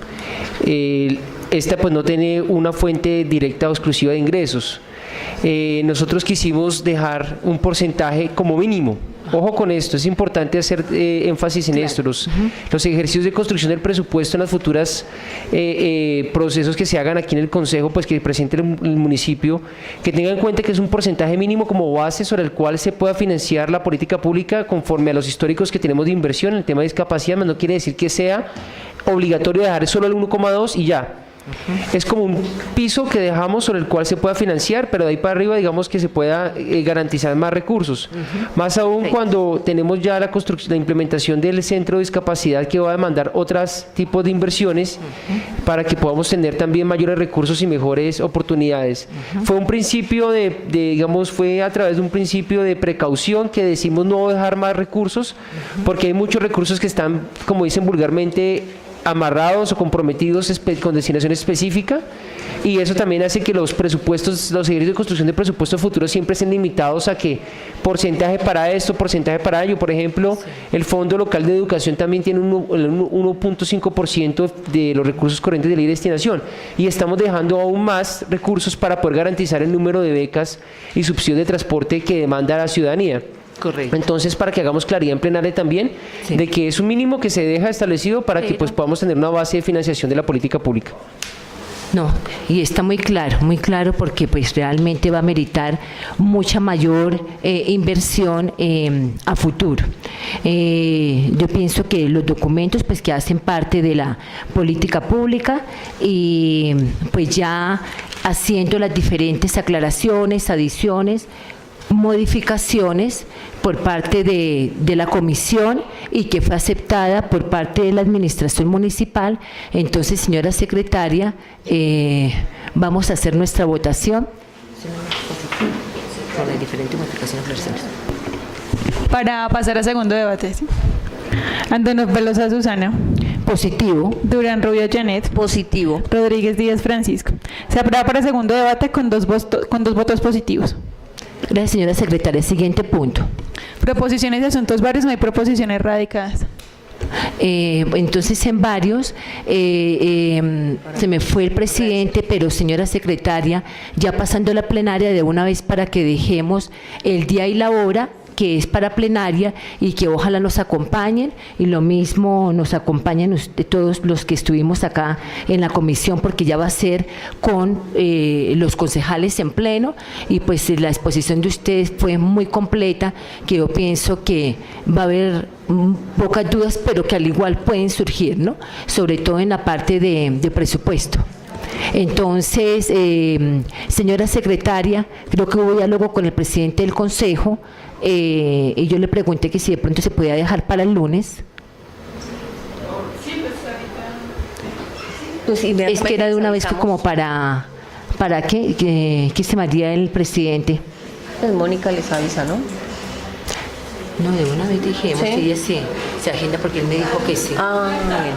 Esta pues no tiene una fuente directa o exclusiva de ingresos. Nosotros quisimos dejar un porcentaje como mínimo. Ojo con esto, es importante hacer énfasis en esto. Los ejercicios de construcción del presupuesto en las futuras procesos que se hagan aquí en el Consejo, pues que presente el municipio, que tenga en cuenta que es un porcentaje mínimo como base sobre el cual se pueda financiar la política pública conforme a los históricos que tenemos de inversión en el tema de discapacidad. No quiere decir que sea obligatorio dejar solo el 1,2 y ya. Es como un piso que dejamos sobre el cual se pueda financiar, pero de ahí para arriba digamos que se pueda garantizar más recursos, más aún cuando tenemos ya la implementación del centro de discapacidad, que va a demandar otros tipos de inversiones para que podamos tener también mayores recursos y mejores oportunidades. Fue un principio fue a través de un principio de precaución que decimos no dejar más recursos, porque hay muchos recursos que están, como dicen vulgarmente, amarrados o comprometidos con destinación específica, y eso también hace que los presupuestos, los ejercicios de construcción de presupuestos futuros siempre estén limitados a que porcentaje para esto, porcentaje para ello. Por ejemplo, el Fondo Local de Educación también tiene un 1,5% de los recursos corrientes de libre destinación, y estamos dejando aún más recursos para poder garantizar el número de becas y subsidios de transporte que demanda la ciudadanía. Correcto. Entonces, para que hagamos claridad en plenaria también, de que es un mínimo que se deja establecido para que pues podamos tener una base de financiación de la política pública. No, y está muy claro, porque pues realmente va a meritar mucha mayor inversión a futuro. Yo pienso que los documentos pues que hacen parte de la política pública, y pues ya haciendo las diferentes aclaraciones, adiciones, modificaciones por parte de la comisión, y que fue aceptada por parte de la administración municipal. Entonces, señora secretaria, vamos a hacer nuestra votación. Con las diferentes modificaciones. Para pasar a segundo debate, ¿sí? Antonio Velosa Susana. Positivo. Durán Rubio Janet. Positivo. Rodríguez Díaz Francisco. Se aprueba para segundo debate con dos votos positivos. Gracias, señora secretaria. Siguiente punto. Proposiciones de asuntos varios, no hay proposiciones radicadas. Entonces, en varios, se me fue el presidente, pero señora secretaria, ya pasando la plenaria de una vez para que dejemos el día y la hora, que es para plenaria y que ojalá nos acompañen, y lo mismo nos acompañan todos los que estuvimos acá en la comisión, porque ya va a ser con los concejales en pleno, y pues la exposición de ustedes fue muy completa, que yo pienso que va a haber pocas dudas, pero que al igual pueden surgir, ¿no? Sobre todo en la parte de presupuesto. Entonces, señora secretaria, creo que hubo diálogo con el presidente del Consejo, y yo le pregunté que si de pronto se podía dejar para el lunes. Pues Es que era de una vez como para que se me haría el presidente. Pues Mónica les avisa, ¿no? No, de una vez dijimos, ¿Sí? ella sí, se agenda porque él me dijo que sí. Ah, bien.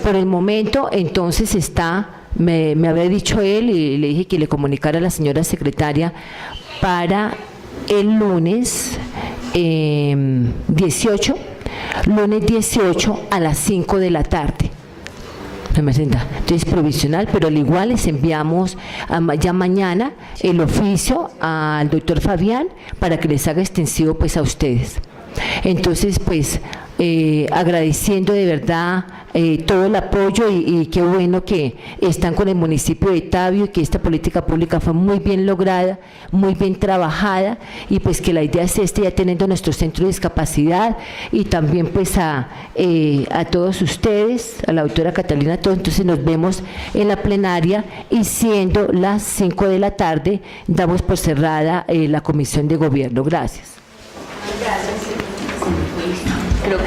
Por el momento, entonces me había dicho él, y le dije que le comunicara a la señora secretaria para el lunes 18, lunes 18 a las 5 de la tarde. Entonces provisional, pero al igual les enviamos ya mañana el oficio al doctor Fabián para que les haga extensivo pues a ustedes. Entonces pues agradeciendo de verdad todo el apoyo, y qué bueno que están con el municipio de Tabio, y que esta política pública fue muy bien lograda, muy bien trabajada, y pues que la idea es ya teniendo nuestro centro de discapacidad, y también pues a todos ustedes, a la doctora Catalina, a todos. Entonces nos vemos en la plenaria, y siendo las 5 de la tarde damos por cerrada la comisión de gobierno. Gracias. Creo que